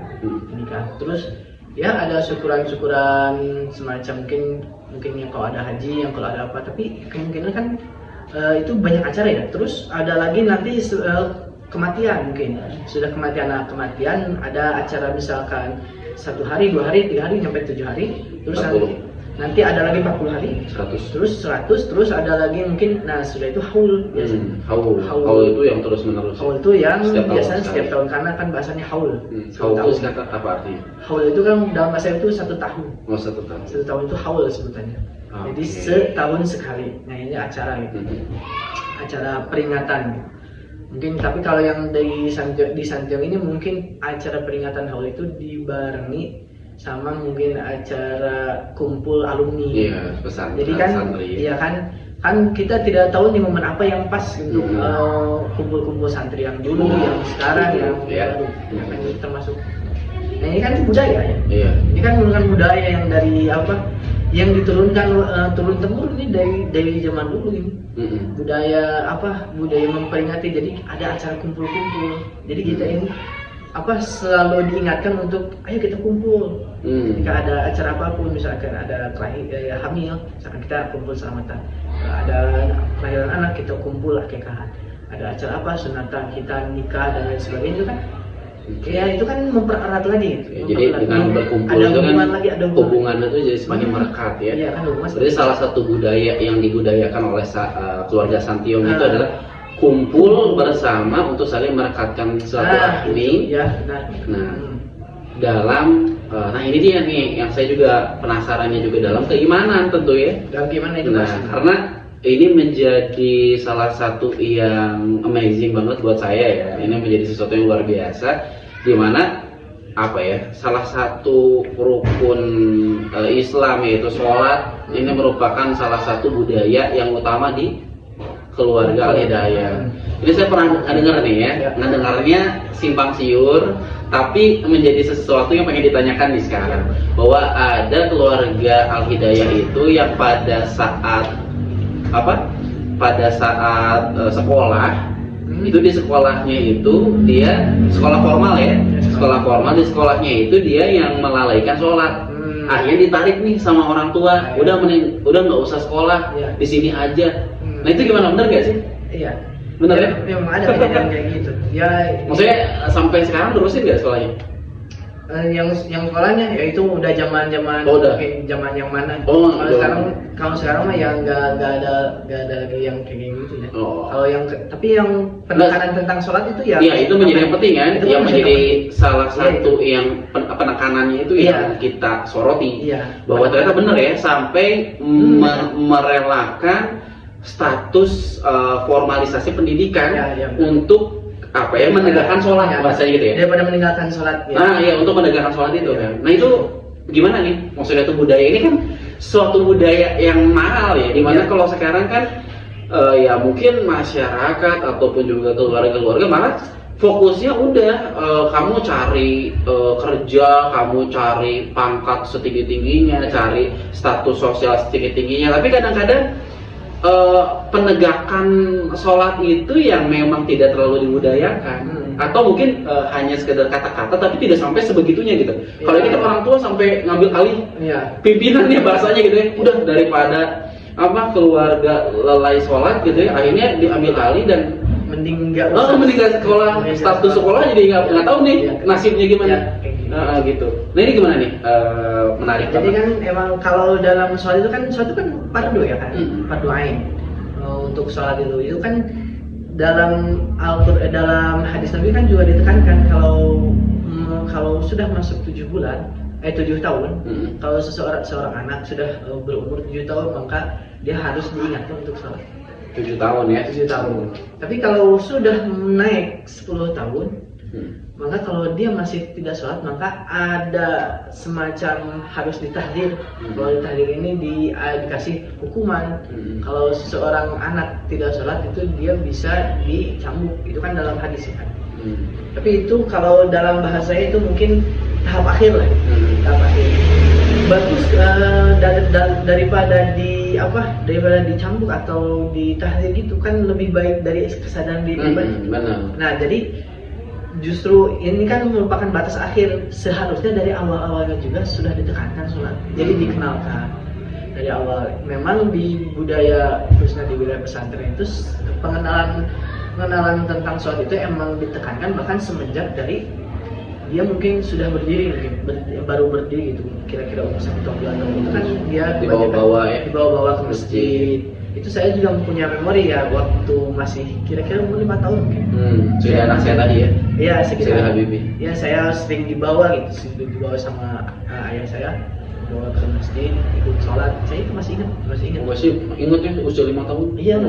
Terus ya ada syukuran semacam mungkin yang kalau ada haji, yang kalau ada apa. Tapi kemungkinan kan itu banyak acara ya. Terus ada lagi nanti kematian mungkin. Sudah kematian ada acara misalkan 1 hari, 2 hari, 3 hari, sampai 7 hari. Terus nanti ada lagi 40 hari, 100. Terus 100, terus ada lagi mungkin, nah sudah itu haul biasanya. Haul itu yang terus menerus. Haul itu yang biasanya setiap tahun, karena kan bahasanya haul. Haul itu kata apa artinya? Haul itu kan dalam bahasa itu 1 tahun. 1 tahun. 1 tahun itu haul sebutannya. Jadi setahun sekali. Nah ini acara gitu. Acara peringatan. Mungkin tapi kalau yang di Santiong ini mungkin acara peringatan haul itu dibarengi sama mungkin acara kumpul alumni. Iya, pesantren. Jadi kan, iya kan kita tidak tahu nih momen apa yang pas untuk kumpul-kumpul santri yang dulu, yang sekarang, yang baru. Kan itu termasuk. Nah ini kan budaya ya. Iya. Ini kan merupakan budaya yang dari apa? Yang diturunkan turun temurun ini dari zaman dulu ini. Budaya memperingati, jadi ada acara kumpul-kumpul. Jadi kita ini selalu diingatkan untuk ayo kita kumpul. Jika ada acara apapun, misalkan ada hamil, misalkan kita kumpul selamatan. Ada kelahiran anak, kita kumpul akikahan. Ada acara sunatan, kita nikah dan lain sebagainya itu kan. Ya itu kan mempererat lagi. Jadi dengan berkumpul ada itu kan hubungan itu jadi semakin merekat ya. Iya kan Berarti salah satu budaya yang dibudayakan oleh keluarga Santiong itu adalah kumpul bersama untuk saling merekatkan silaturahmi. Ya, benar. Nah ini dia nih yang saya juga penasarannya juga dalam keimanan tentu ya. Dalam keimanan itu karena ini menjadi salah satu yang amazing banget buat saya ya. Ini menjadi sesuatu yang luar biasa, dimana salah satu rukun Islam yaitu sholat ini merupakan salah satu budaya yang utama di keluarga Al-Hidayah. Ini saya pernah dengar nih ya, ngedengarnya simpang siur, tapi menjadi sesuatu yang pengen ditanyakan nih sekarang, bahwa ada keluarga Al-Hidayah itu yang pada saat sekolah itu di sekolahnya itu dia sekolah formal ya, sekolah formal, di sekolahnya itu dia yang melalaikan sholat. Akhirnya ditarik nih sama orang tua, udah nggak usah sekolah, di sini aja. Nah itu gimana, benar nggak sih? Iya. Benar ya? Memang ada kejadian kayak gitu. Ya. Maksudnya sampai sekarang terusin nggak sekolahnya? Yang sekolahnya ya itu udah zaman yang mana? Kalau sekarang mah ya nggak ada lagi yang kayak gitu ya. Kalau tapi yang penekanan tentang sholat itu ya. Iya itu menjadi yang penting kan, yang menjadi salah satu yang penekanannya itu yang kita soroti. Bahwa ternyata benar ya, sampai merelakan status formalisasi pendidikan untuk menegakkan sholat, bahasanya gitu ya. Daripada meninggalkan sholat. Nah, iya, untuk menegakkan sholat itu kan. Nah itu gimana nih? Maksudnya itu budaya ini kan suatu budaya yang mahal ya. Dimana kalau sekarang kan ya mungkin masyarakat ataupun juga keluarga-keluarga malah fokusnya udah kamu cari kerja, kamu cari pangkat setinggi-tingginya, cari status sosial setinggi-tingginya. Tapi kadang-kadang penegakan sholat itu yang memang tidak terlalu dibudayakan, atau mungkin hanya sekedar kata-kata tapi tidak sampai sebegitunya gitu. Kalau kita orang tua sampai ngambil alih pimpinannya, bahasanya gitu ya, udah daripada keluarga lalai sholat gitu ya, akhirnya diambil alih dan mending nggak sekolah, status sekolah jadi nggak tahu nih nasibnya gimana. Gitu. Nah ini gimana nih, menarik. Jadi kan emang kalau dalam sholat itu kan fardu ya kan, fardu ain. Untuk sholat itu kan dalam dalam hadis Nabi kan juga ditekankan kalau sudah masuk 7 bulan, 7 tahun. Kalau seorang anak sudah berumur 7 tahun, maka dia harus diingatkan untuk sholat. 7 tahun ya? 7 tahun. Tapi kalau sudah naik 10 tahun, maka kalau dia masih tidak sholat, maka ada semacam harus ditahdir. Kalau ditahdir ini dikasih hukuman. Kalau seseorang anak tidak sholat itu dia bisa dicambuk. Itu kan dalam hadis kan. Tapi itu kalau dalam bahasanya itu mungkin tahap akhir lah. Tahap akhir. Bagus daripada dicambuk atau ditahdir gitu kan, lebih baik dari kesadaran diri pribadi. Nah, jadi justru ini kan merupakan batas akhir. Seharusnya dari awal-awalnya juga sudah ditekankan sholat. Jadi dikenalkan dari awal. Memang di budaya, khususnya di wilayah pesantren itu pengenalan tentang sholat itu emang ditekankan, bahkan semenjak dari dia mungkin sudah berdiri, baru berdiri gitu, kira-kira umur 1 tahun 2 tahun itu kan dia dibawa-bawa ke masjid. Itu saya juga punya memori ya, waktu masih kira-kira umur 5 tahun mungkin. Sudah anak saya tadi ya? Iya, sekitar Habibie. Ya, saya sering dibawa gitu, dibawa sama ayah saya, bawa ke masjid, ikut sholat. Saya itu masih ingat. Masih ingat ya, usia 5 tahun? Iya,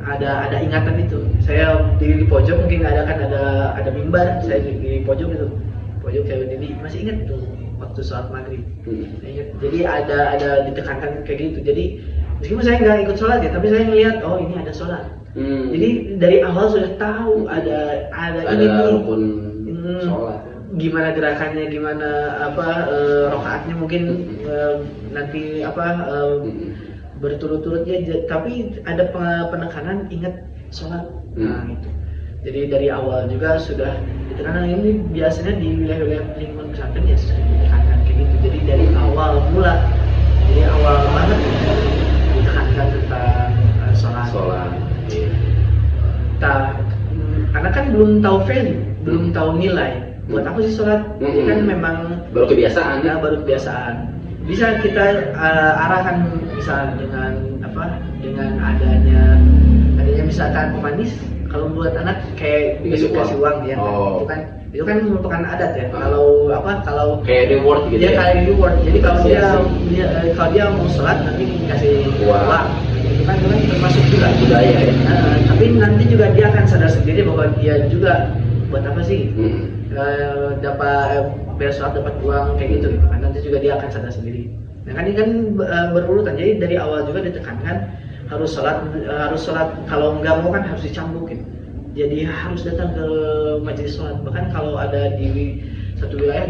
ada ingatan itu. Saya diri di pojok, mungkin ada mimbar, saya di pojok itu. Pojok saya berdiri, masih ingat tuh waktu sholat maghrib. Saya ingat. Jadi ada ditekankan kayak gitu. Jadi meskipun saya nggak ikut sholat ya, tapi saya melihat oh ini ada sholat. Jadi dari awal sudah tahu ada ini rukun sholat. Gimana gerakannya, gimana rokaatnya mungkin nanti berturut-turut ya, tapi ada penekanan ingat sholat. Nah itu. Jadi dari awal juga sudah ditekankan. Ini biasanya di wilayah-wilayah lingkungan pesantren ya sudah ditekankan kayak gitu. Jadi dari awal mula, jadi awal banget ditekankan tentang sholat. Karena kan belum tahu value, belum tahu nilai. Buat apa sih sholat? Jadi kan memang baru kebiasaan. Ya, baru kebiasaan. Bisa kita arahkan misal dengan adanya misalkan pemanis. Kalau buat anak kayak dikasih uang ya. Itu kan merupakan adat ya. Kalau kayak reward gitu ya. Kayak reward. Jadi kalau dia mau sholat nanti dikasih uang. Itu kan termasuk juga budaya ya. Tapi nanti juga dia akan sadar sendiri bahwa dia juga buat apa sih? Dapat sholat dapat uang kayak gitu kan. Nanti juga dia akan sadar sendiri. Nah kan ini kan berurutan. Jadi dari awal juga ditekankan harus sholat, kalau nggak mau kan harus dicambukin. Jadi harus datang ke majelis sholat. Bahkan kalau ada di satu wilayah,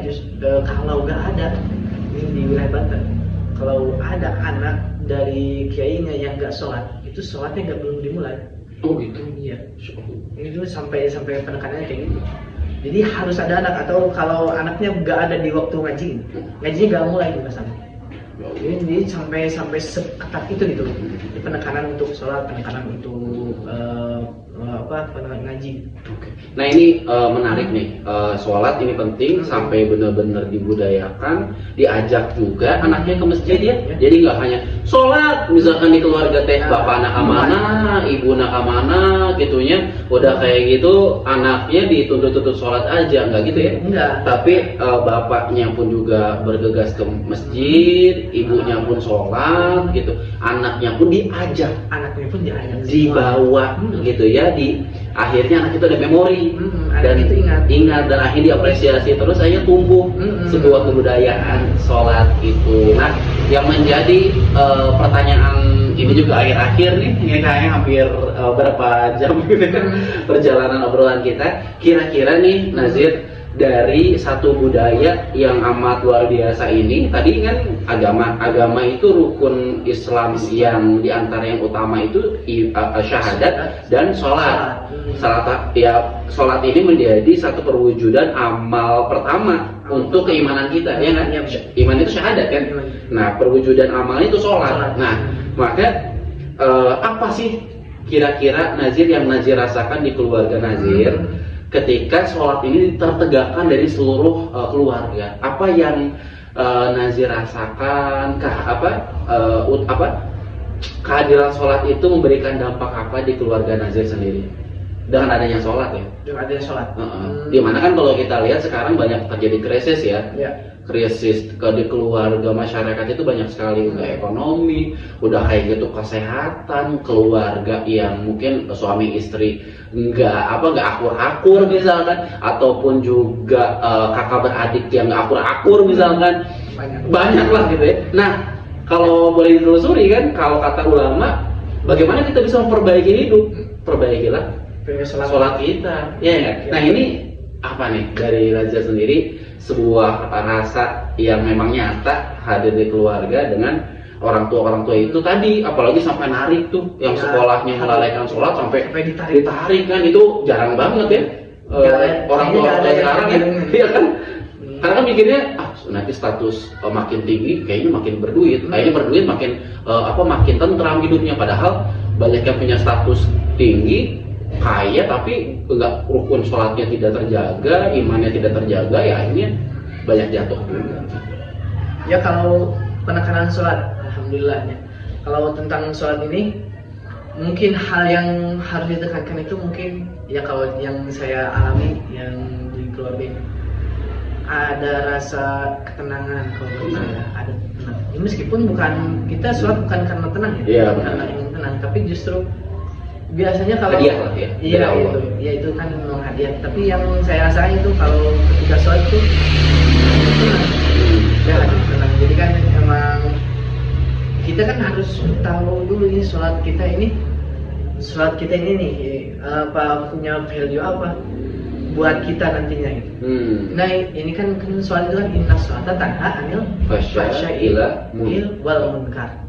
kalau nggak ada ini di wilayah Banten, kalau ada anak dari kiainya yang nggak sholat, itu sholatnya belum dimulai. Oh gitu? Iya. Itu sampai penekanannya kayak gitu. Jadi harus ada anak, atau kalau anaknya nggak ada di waktu ngajinya nggak mulai juga sama. Jadi sampai seketat itu gitu. Penekanan untuk sholat, penekanan untuk penekanan ngaji. Nah ini menarik nih, sholat ini penting sampai benar-benar dibudayakan, diajak juga anaknya ke masjid ya. Jadi nggak hanya sholat, misalkan di keluarga teh bapak anak mana, ibu anak mana, gitunya, udah kayak gitu anaknya dituntut sholat aja, nggak gitu ya? Enggak. Tapi bapaknya pun juga bergegas ke masjid, ibunya pun sholat gitu, anaknya pun diajak, dibawa gitu ya. Akhirnya anak itu ada memori dan itu ingat dan akhirnya diapresiasi terus, akhirnya tumbuh sebuah kebudayaan sholat itu. Nah, yang menjadi pertanyaan ini juga akhir-akhir nih, ini kayaknya hampir berapa jam gitu kan perjalanan obrolan kita. Kira-kira nih Nazir, dari satu budaya yang amat luar biasa ini, tadi kan agama itu rukun Islam yang diantara yang utama itu syahadat dan sholat. Sholat ini menjadi satu perwujudan amal pertama untuk keimanan kita, ya kan? Iman itu syahadat kan? Nah, perwujudan amalnya itu sholat. Nah, maka apa sih kira-kira Nazir yang Nazir rasakan di keluarga Nazir ketika sholat ini tertegakkan dari seluruh keluarga? Apa yang Nazir rasakan? Kehadiran sholat itu memberikan dampak apa di keluarga Nazir sendiri dengan adanya sholat ya? Dengan adanya sholat. Dimana kan kalau kita lihat sekarang banyak terjadi krisis ya. krisis di keluarga masyarakat itu banyak sekali, udah ekonomi, udah kayak gitu kesehatan, keluarga yang mungkin suami istri nggak akur-akur misalkan, ataupun juga kakak beradik yang nggak akur-akur misalkan, banyak lah gitu ya. Nah kalau boleh ditelusuri kan, kalau kata ulama, bagaimana kita bisa memperbaiki hidup? Perbaikilah sholat kita, ya. Nah ini apa nih dari Raja sendiri, sebuah rasa yang memang nyata hadir di keluarga dengan orang tua itu tadi, apalagi sampai narik tuh yang sekolahnya melalaikan sholat sampai ditarik kan, itu jarang banget ya. Orang tua sekarang ya kan, karena kan mikirnya nanti status makin tinggi kayaknya makin berduit, makin makin tentram hidupnya, padahal banyak yang punya status tinggi kaya tapi enggak, rukun sholatnya tidak terjaga, imannya tidak terjaga, ya akhirnya banyak jatuh juga. Ya kalau penekanan sholat, alhamdulillahnya. Kalau tentang sholat ini, mungkin hal yang harus ditekankan itu mungkin ya kalau yang saya alami yang di keluarga ini, ada rasa ketenangan kalau menurut saya, ada tenang. Ya, meskipun kita sholat bukan karena tenang ya, karena ingin tenang, tapi justru biasanya kalau hadiah lah ya, itu kan memang hadiah. Tapi yang saya rasain itu kalau ketika sholat itu tenang. Jadi kan emang kita kan harus tahu dulu ini sholat kita ini nih punya value apa buat kita nantinya gitu. Nah ini kan sholat itu kan inna sholata tanha anil fahsya'i wal munkar.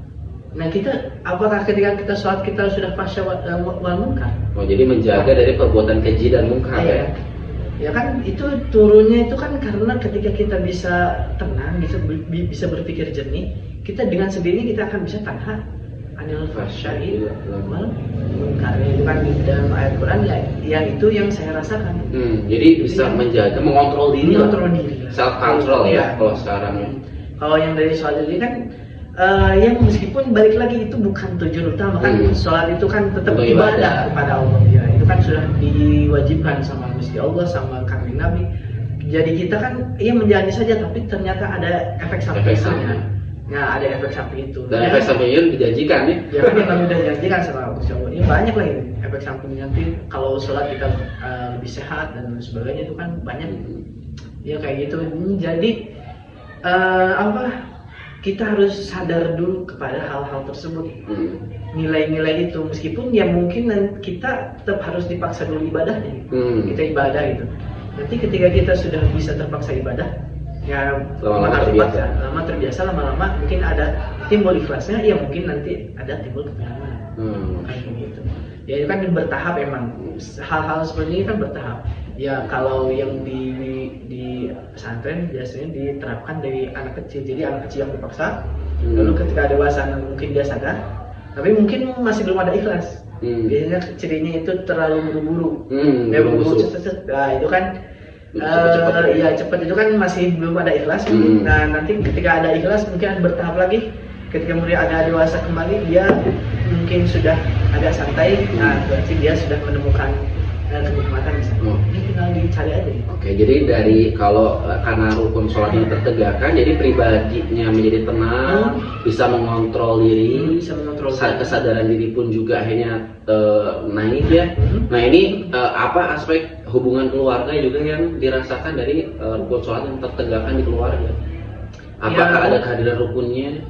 Nah kita, apakah ketika kita sholat kita sudah fahsya wal munkar? Oh jadi menjaga dari perbuatan keji dan munkar ya? Ya kan itu turunnya itu kan karena ketika kita bisa tenang, bisa berpikir jernih, kita dengan sendirinya kita akan bisa tanha anil fahsya'i wal munkar. Itu kan di dalam ayat Quran ya itu yang saya rasakan. Jadi bisa menjaga, mengontrol diri, self control ya kalau sekarang ya. Kalau yang dari sholat ini kan yang meskipun balik lagi itu bukan tujuan utama kan, sholat itu kan tetap ibadah kepada Allah ya, itu kan sudah diwajibkan sama Gusti Allah sama Kanjeng Nabi. Jadi kita kan menjalani saja, tapi ternyata ada efek sampingnya. Nah ada efek samping itu. Dan efek sampingnya dijanjikan ya? Ya kan yang udah dijanjikan sama Gusti Allah. Ini banyak lagi efek sampingnya, nanti kalau sholat kita lebih sehat dan sebagainya itu kan banyak. Ya kayak gitu. Jadi kita harus sadar dulu kepada hal-hal tersebut, nilai-nilai itu, meskipun ya mungkin kita tetap harus dipaksa dulu ibadahnya, kita ibadah gitu. Nanti ketika kita sudah bisa terpaksa ibadah, ya lama terbiasa, lama-lama mungkin ada timbul ikhlasnya, ya mungkin nanti ada timbul ketenangan, kayak gitu. Ya itu kan bertahap, emang hal-hal seperti ini kan bertahap. Ya kalau yang di pesantren biasanya diterapkan dari anak kecil, jadi anak kecil yang dipaksa, lalu ketika dewasa mungkin dia sadar, tapi mungkin masih belum ada ikhlas. Biasanya cirinya itu terlalu buru-buru, buru-buru nah itu kan cepat itu kan masih belum ada ikhlas. Nah nanti ketika ada ikhlas mungkin bertahap lagi, ketika kemudian ada dewasa kembali, dia mungkin sudah agak santai, nah berarti dia sudah menemukan kenikmatan misalnya. Ini tinggal dicari aja. Oke, jadi dari kalau karena rukun sholatnya tertegakkan, jadi pribadinya menjadi tenang, bisa mengontrol diri, kesadaran diri pun juga akhirnya naik ya. Nah ini apa aspek hubungan keluarga juga yang dirasakan dari rukun sholat yang tertegakkan di keluarga? Apakah ada kehadiran rukunnya?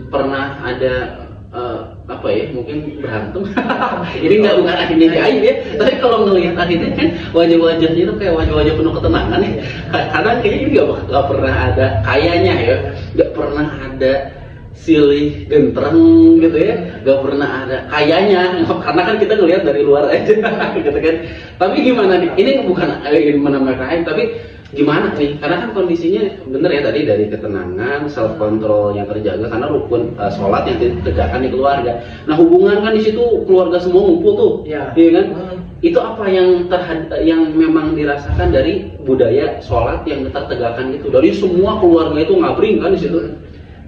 Pernah ada mungkin berantem. Ini bukan akhirnya gaib ya, tapi kalau ngelihat akhirnya kan wajah-wajahnya itu kayak wajah-wajah penuh ketenangan ya. Karena kayaknya ini nggak pernah ada, kayaknya ya nggak pernah ada silih gentreng gitu ya, nggak pernah ada kayaknya, karena kan kita ngelihat dari luar aja gitu kan. Tapi gimana nih, ini bukan menambahkan, tapi gimana nih, karena kan kondisinya bener ya tadi, dari ketenangan, self control yang terjaga karena rukun sholat yang ditegakkan di keluarga. Nah hubungan kan di situ keluarga semua ngumpul tuh, iya kan? Itu apa yang memang dirasakan dari budaya sholat yang tertegakkan gitu, dari semua keluarga itu ngabring kan di situ?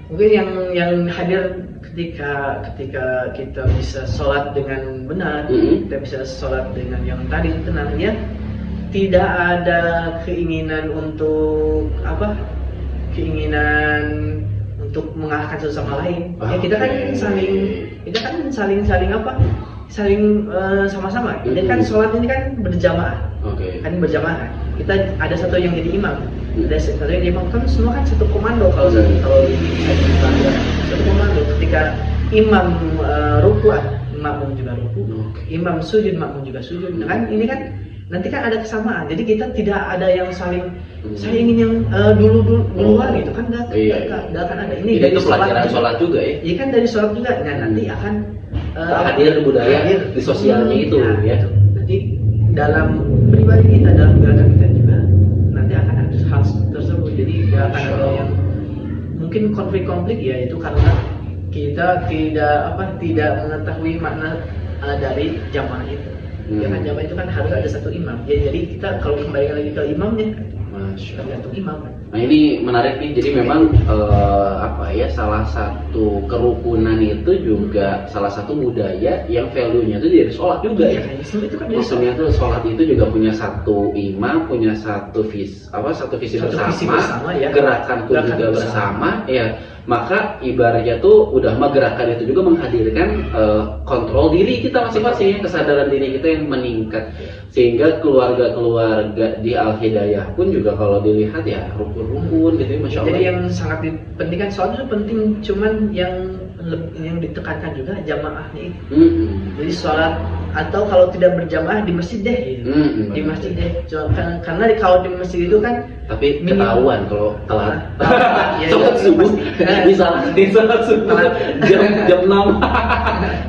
Mungkin yang hadir ketika kita bisa sholat dengan benar, kita bisa sholat dengan yang tadi tenangnya, tidak ada keinginan untuk keinginan untuk mengalahkan satu sama lain. Ya kita kan saling apa? Saling sama-sama. Ini kan sholat ini kan berjamaah. Kan berjamaah. Kita ada satu yang jadi imam. Ada satu yang jadi imam, kan semua kan satu komando kalau satu komando. Ketika imam ruku, makmum juga ruku. Imam sujud, makmum juga sujud. Nah, kan ini kan nanti kan ada kesamaan. Jadi kita tidak ada yang saling saya ingin yang duluan gitu kan nggak akan ada. Ini dari itu pelajaran sholat juga ya? Iya kan dari sholat juga. Nah nanti akan hadir budaya di sosialnya itu ya. Nanti dalam pribadi kita, dalam gerakan kita juga nanti akan ada hal tersebut. Jadi nggak akan ada yang mungkin konflik ya itu karena kita tidak mengetahui makna dari jamaah itu. Ya kan jamaah itu kan harus ada satu imam. Ya, jadi kita kalau kembali lagi ke imamnya, tergantung imam. Nah ini menarik nih. Jadi memang salah satu kerukunan itu juga salah satu budaya yang value-nya itu dari sholat juga ya. Maksudnya tuh sholat itu juga punya satu imam, punya satu visi bersama, ya, gerakan pun juga bersama ya. Maka ibaratnya tuh udah gerakan itu juga menghadirkan kontrol diri kita masing-masing, kesadaran diri kita yang meningkat, sehingga keluarga di Al-Hidayah pun juga kalau dilihat ya rukun-rukun gitu ya, Masya Allah. Jadi yang sangat dipentingkan sholat itu penting, cuman yang ditekankan juga jamaahnya itu. Jadi sholat atau kalau tidak berjamaah di masjid deh gitu. Di masjid deh. Karena kalau di masjid itu kan tapi ketahuan kalau telat. Sholat subuh bisa sholat subuh jam 6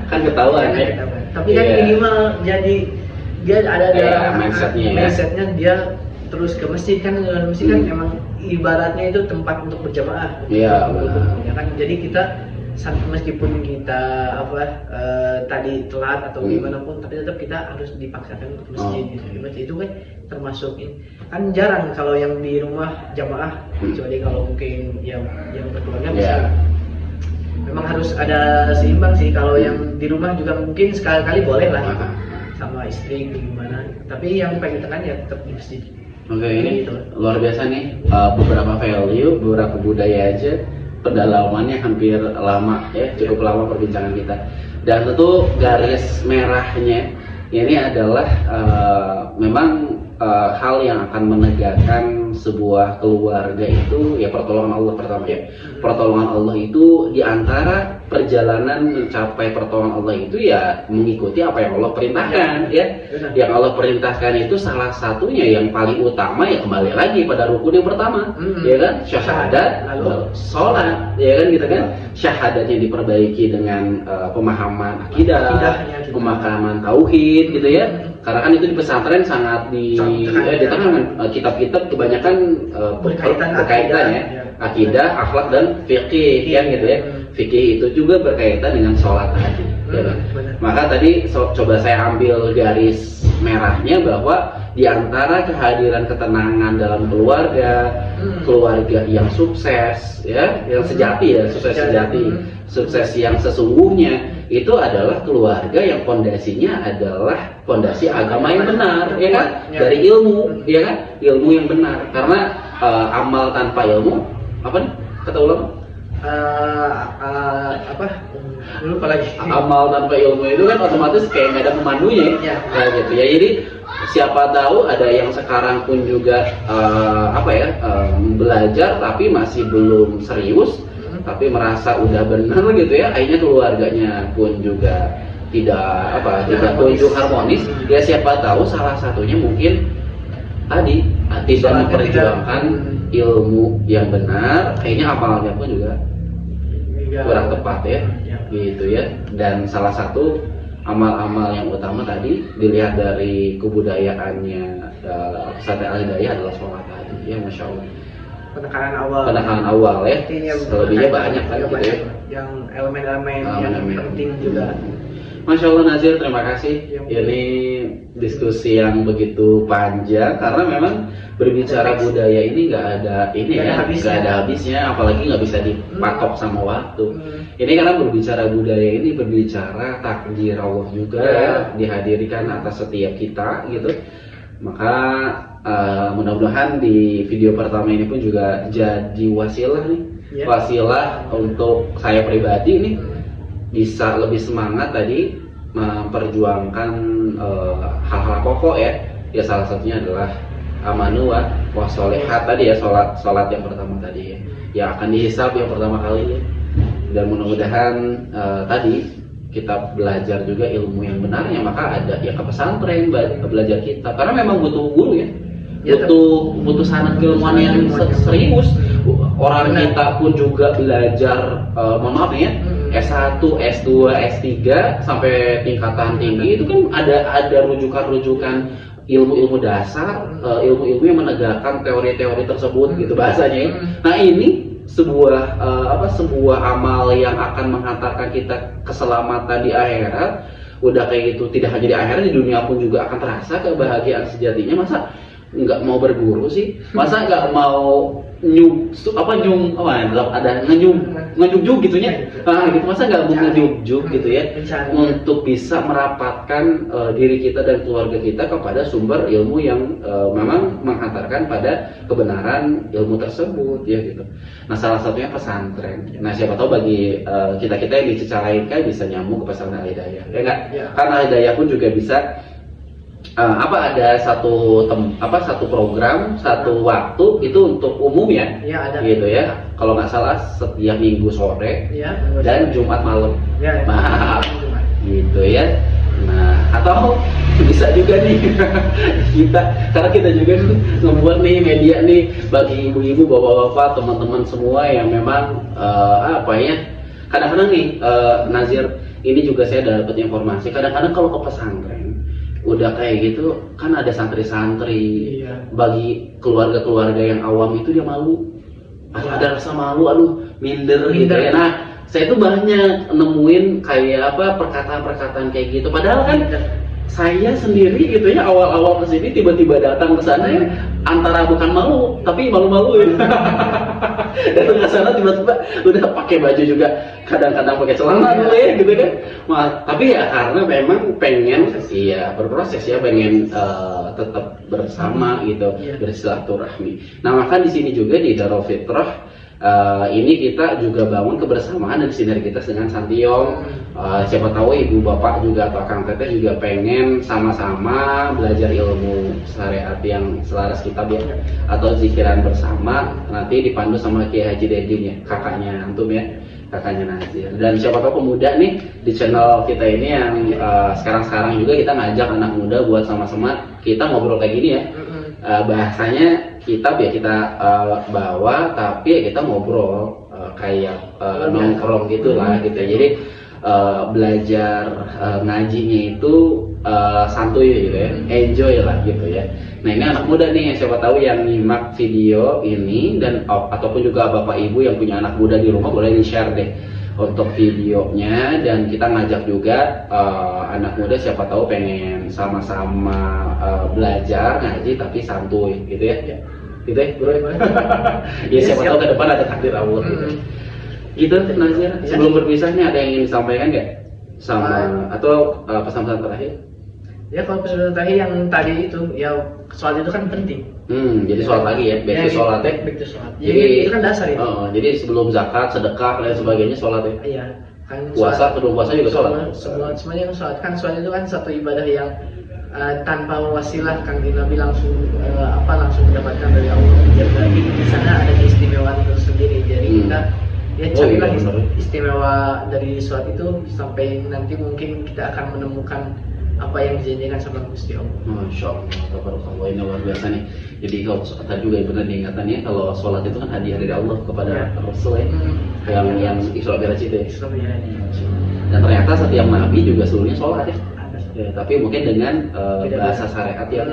kan ketahuan ya. Tapi kan minimal jadi dia ada mindsetnya dia terus ke masjid kan. Masjid kan memang ibaratnya itu tempat untuk berjamaah. Iya benar. Ya kan jadi kita meskipun kita tadi telat atau gimana pun, tapi tetap kita harus dipaksakan untuk masjid. Masjid itu kan termasuk kan jarang kalau yang di rumah jamaah, kecuali kalau mungkin yang berkeluarga bisa. Memang harus ada seimbang sih. Kalau yang di rumah juga mungkin sekali-kali boleh lah sama istri gimana. Tapi yang paling tekan ya tetap di masjid. Oke, ini luar biasa nih, beberapa value, beberapa budaya aja. Pendalamannya hampir lama ya, cukup lama perbincangan kita. Dan tentu garis merahnya ini adalah memang hal yang akan menegakkan sebuah keluarga itu ya pertolongan Allah pertama ya. Pertolongan Allah itu diantara perjalanan mencapai pertolongan Allah itu ya mengikuti apa yang Allah perintahkan ya. Yang Allah perintahkan itu salah satunya yang paling utama ya kembali lagi pada rukun yang pertama ya kan, syahadat, sholat ya kan gitu kan. Syahadatnya diperbaiki dengan pemahaman akidah, pemahaman tauhid gitu ya. Karena kan itu di pesantren sangat ditekankan kitab-kitab kebanyakan berkaitan ya, akidah, akhlak dan fikih kan gitu ya. Fikih itu juga berkaitan dengan sholat tadi. Ya. Maka tadi coba saya ambil garis merahnya bahwa di antara kehadiran ketenangan dalam keluarga yang sukses ya, yang sejati ya, sukses sejati, sukses yang sesungguhnya itu adalah keluarga yang fondasinya adalah fondasi agama yang benar ya kan, dari ilmu ya kan, ilmu yang benar. Karena amal tanpa ilmu apa nih kata ulama? Lupa lagi. Amal tanpa ilmu itu kan otomatis kayak nggak ada pemandunya ya. Nah, gitu ya. Jadi siapa tahu ada yang sekarang pun juga belajar tapi masih belum serius, tapi merasa udah benar gitu ya, akhirnya keluarganya pun juga tidak kunjung harmonis. Ya siapa tahu salah satunya mungkin tadi tidak memperjuangkan ilmu yang benar, akhirnya amalnya pun juga kurang tepat ya, gitu ya. Dan salah satu amal-amal yang utama tadi dilihat dari kebudayaannya pesantren Al-Hidayah adalah sholat tadi ya, Masya Allah. Penekanan awal ya, selebihnya banyak kan gitu ya, yang elemen-elemen yang penting juga. Masya Allah Nazir, terima kasih. Ini diskusi yang begitu panjang karena memang berbicara budaya ini nggak ada habisnya, apalagi nggak bisa dipatok sama waktu. Ini karena berbicara budaya ini berbicara takdir Allah juga dihadirkan atas setiap kita gitu. Maka mudah-mudahan di video pertama ini pun juga jadi wasilah nih, wasilah untuk saya pribadi nih bisa lebih semangat tadi memperjuangkan hal-hal pokok ya salah satunya adalah amanu wa sholehat tadi ya, sholat yang pertama tadi ya akan dihisab yang pertama kali ya. Dan mudah-mudahan tadi kita belajar juga ilmu yang benarnya, maka ada ya ke pesantren belajar kita, karena memang butuh guru ya, butuh sanad keilmuan yang serius. Orang kita pun juga belajar mohon maaf ya, S1, S2, S3 sampai tingkatan tinggi itu kan ada rujukan-rujukan ilmu-ilmu dasar, ilmu-ilmu yang menegakkan teori-teori tersebut gitu bahasanya ya. Nah ini sebuah amal yang akan menghantarkan kita keselamatan di akhirat. Udah kayak gitu, tidak hanya di akhirat, di dunia pun juga akan terasa kebahagiaan sejatinya. Masa nggak mau berguru sih? Masa nggak mau ngejujuk gitunya? Gitu, masa nggak mau ngejujuk gitu ya? Untuk bisa merapatkan diri kita dan keluarga kita kepada sumber ilmu yang memang menghantarkan pada kebenaran ilmu tersebut ya gitu. Nah salah satunya pesantren. Nah siapa tahu bagi kita yang di Cicalengka bisa nyambung ke pesantren Al-Hidayah ya nggak? Karena Al-Hidayah pun juga bisa ada satu program, satu waktu itu untuk umum ya ada. Gitu ya. Kalau nggak salah setiap Minggu sore dan Jumat malam. Maaf gitu ya. Nah atau bisa juga nih karena kita juga membuat nih media nih bagi ibu-ibu, bapak-bapak, teman-teman semua yang memang kadang-kadang nih Nazir, ini juga saya dapat informasi kadang-kadang kalau ke pesantren udah kayak gitu kan ada santri-santri, bagi keluarga-keluarga yang awam itu dia malu, ada rasa malu, minder gitu ya. Nah saya tuh banyak nemuin kayak perkataan-perkataan kayak gitu, padahal kan saya sendiri gitu ya awal-awal kesini tiba-tiba datang ke sana ya, antara bukan malu tapi malu-malu ya. Datang ke sana tiba-tiba udah pakai baju juga, kadang-kadang pakai celana dulu ya gitu kan. Tapi ya karena memang pengen berproses ya, pengen tetap bersama gitu, bersilaturahmi. Nah maka di sini juga di Darul Fitrah ini kita juga bangun kebersamaan dan sinergitas dengan Santiong. Siapa tahu ibu bapak juga atau Kang Teteh juga pengen sama-sama belajar ilmu syariat yang selaras kitab ya, atau zikiran bersama nanti dipandu sama Kiai Haji Dedin ya, kakaknya antum ya, kakaknya Nazir. Dan siapa tahu pemuda nih di channel kita ini yang sekarang juga kita ngajak anak muda buat sama-sama kita ngobrol kayak gini ya. Bahasanya kitab ya kita bawa, tapi ya kita ngobrol kayak nongkrong gitulah gitu. Jadi belajar ngajinya itu santuy gitu ya, enjoy lah gitu ya. Nah ini anak muda nih, siapa tahu yang nyimak video ini dan ataupun juga bapak ibu yang punya anak muda di rumah boleh di-share deh untuk videonya, dan kita ngajak juga anak muda siapa tahu pengen sama-sama belajar ngaji tapi santuy gitu ya. Gitu ya bro. Ya siapa tahu ke depan ada takdir Allah gitu. Gitu Nazir, sebelum berpisahnya ada yang ingin disampaikan nggak sama atau pesan-pesan terakhir? Ya kalau pesan terakhir yang tadi itu ya, sholat itu kan penting. Jadi sholat lagi ya, back to sholat ya. Jadi itu kan dasar itu. Jadi sebelum zakat, sedekah dan sebagainya sholat ya. Iya. Kan puasa, sebelum puasa juga sholat. Semuanya sholat kan, sholat itu kan satu ibadah yang tanpa wasilah Kang Nabi langsung langsung mendapatkan dari Allah. Jadi di sana ada keistimewaan itu sendiri. Jadi kita carilah istimewa dari sholat itu sampai nanti mungkin kita akan menemukan apa yang dijanjikan sama Gusti Allah. Masya Allah, tabarakallah, ini luar biasa nih. Jadi kalau tadi juga benar diingatannya, kalau sholat itu kan hadiah dari Allah kepada Rasul ya, yang Isra Mi'raj itu ya. Dan ternyata setiap nabi juga seluruhnya sholat ya. Tapi mungkin dengan bahasa syariat yang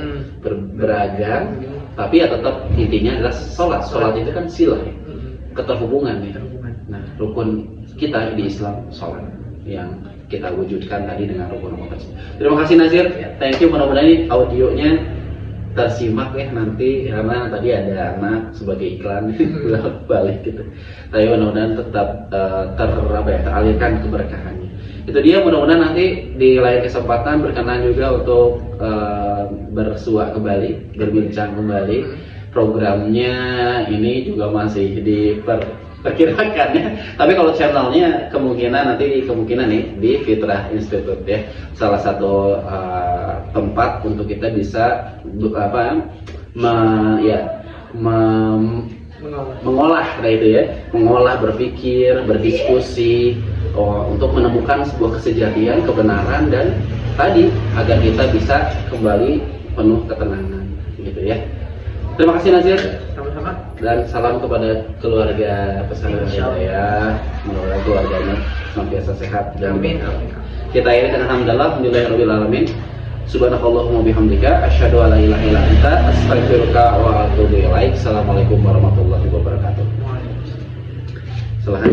beragam, tapi ya tetap intinya adalah sholat. Sholat itu kan silah ya, keterhubungan ya. Nah, rukun kita di Islam sholat yang kita wujudkan tadi dengan rukun-rukun tersebut. Terima kasih Nazir, thank you, mudah-mudahan ini audionya tersimak ya nanti, karena tadi ada anak sebagai iklan balik gitu. Tapi mudah-mudahan tetap teralirkan keberkahannya. Itu dia, mudah-mudahan nanti di lain kesempatan berkenan juga untuk bersua kembali, berbincang kembali. Programnya ini juga masih diperkirakan ya. Tapi kalau channelnya kemungkinan nih di Fitrah Institute ya, salah satu tempat untuk kita bisa mengolah kayak itu ya, mengolah, berpikir, berdiskusi untuk menemukan sebuah kesejatian, kebenaran, dan tadi agar kita bisa kembali penuh ketenangan gitu ya. Terima kasih Nazir. Sama-sama. Dan salam kepada keluarga pesantren Hidayah. Semoga keluarganya senantiasa sehat. Dan Amin. kita ini kan alhamdulillahirabbil alamin. Subhanakallahumma bihamdika asyhadu an la ilaha illa anta astaghfiruka wa atubu ilaik. Assalamualaikum warahmatullahi wabarakatuh. Waalaikumsalam. Selamat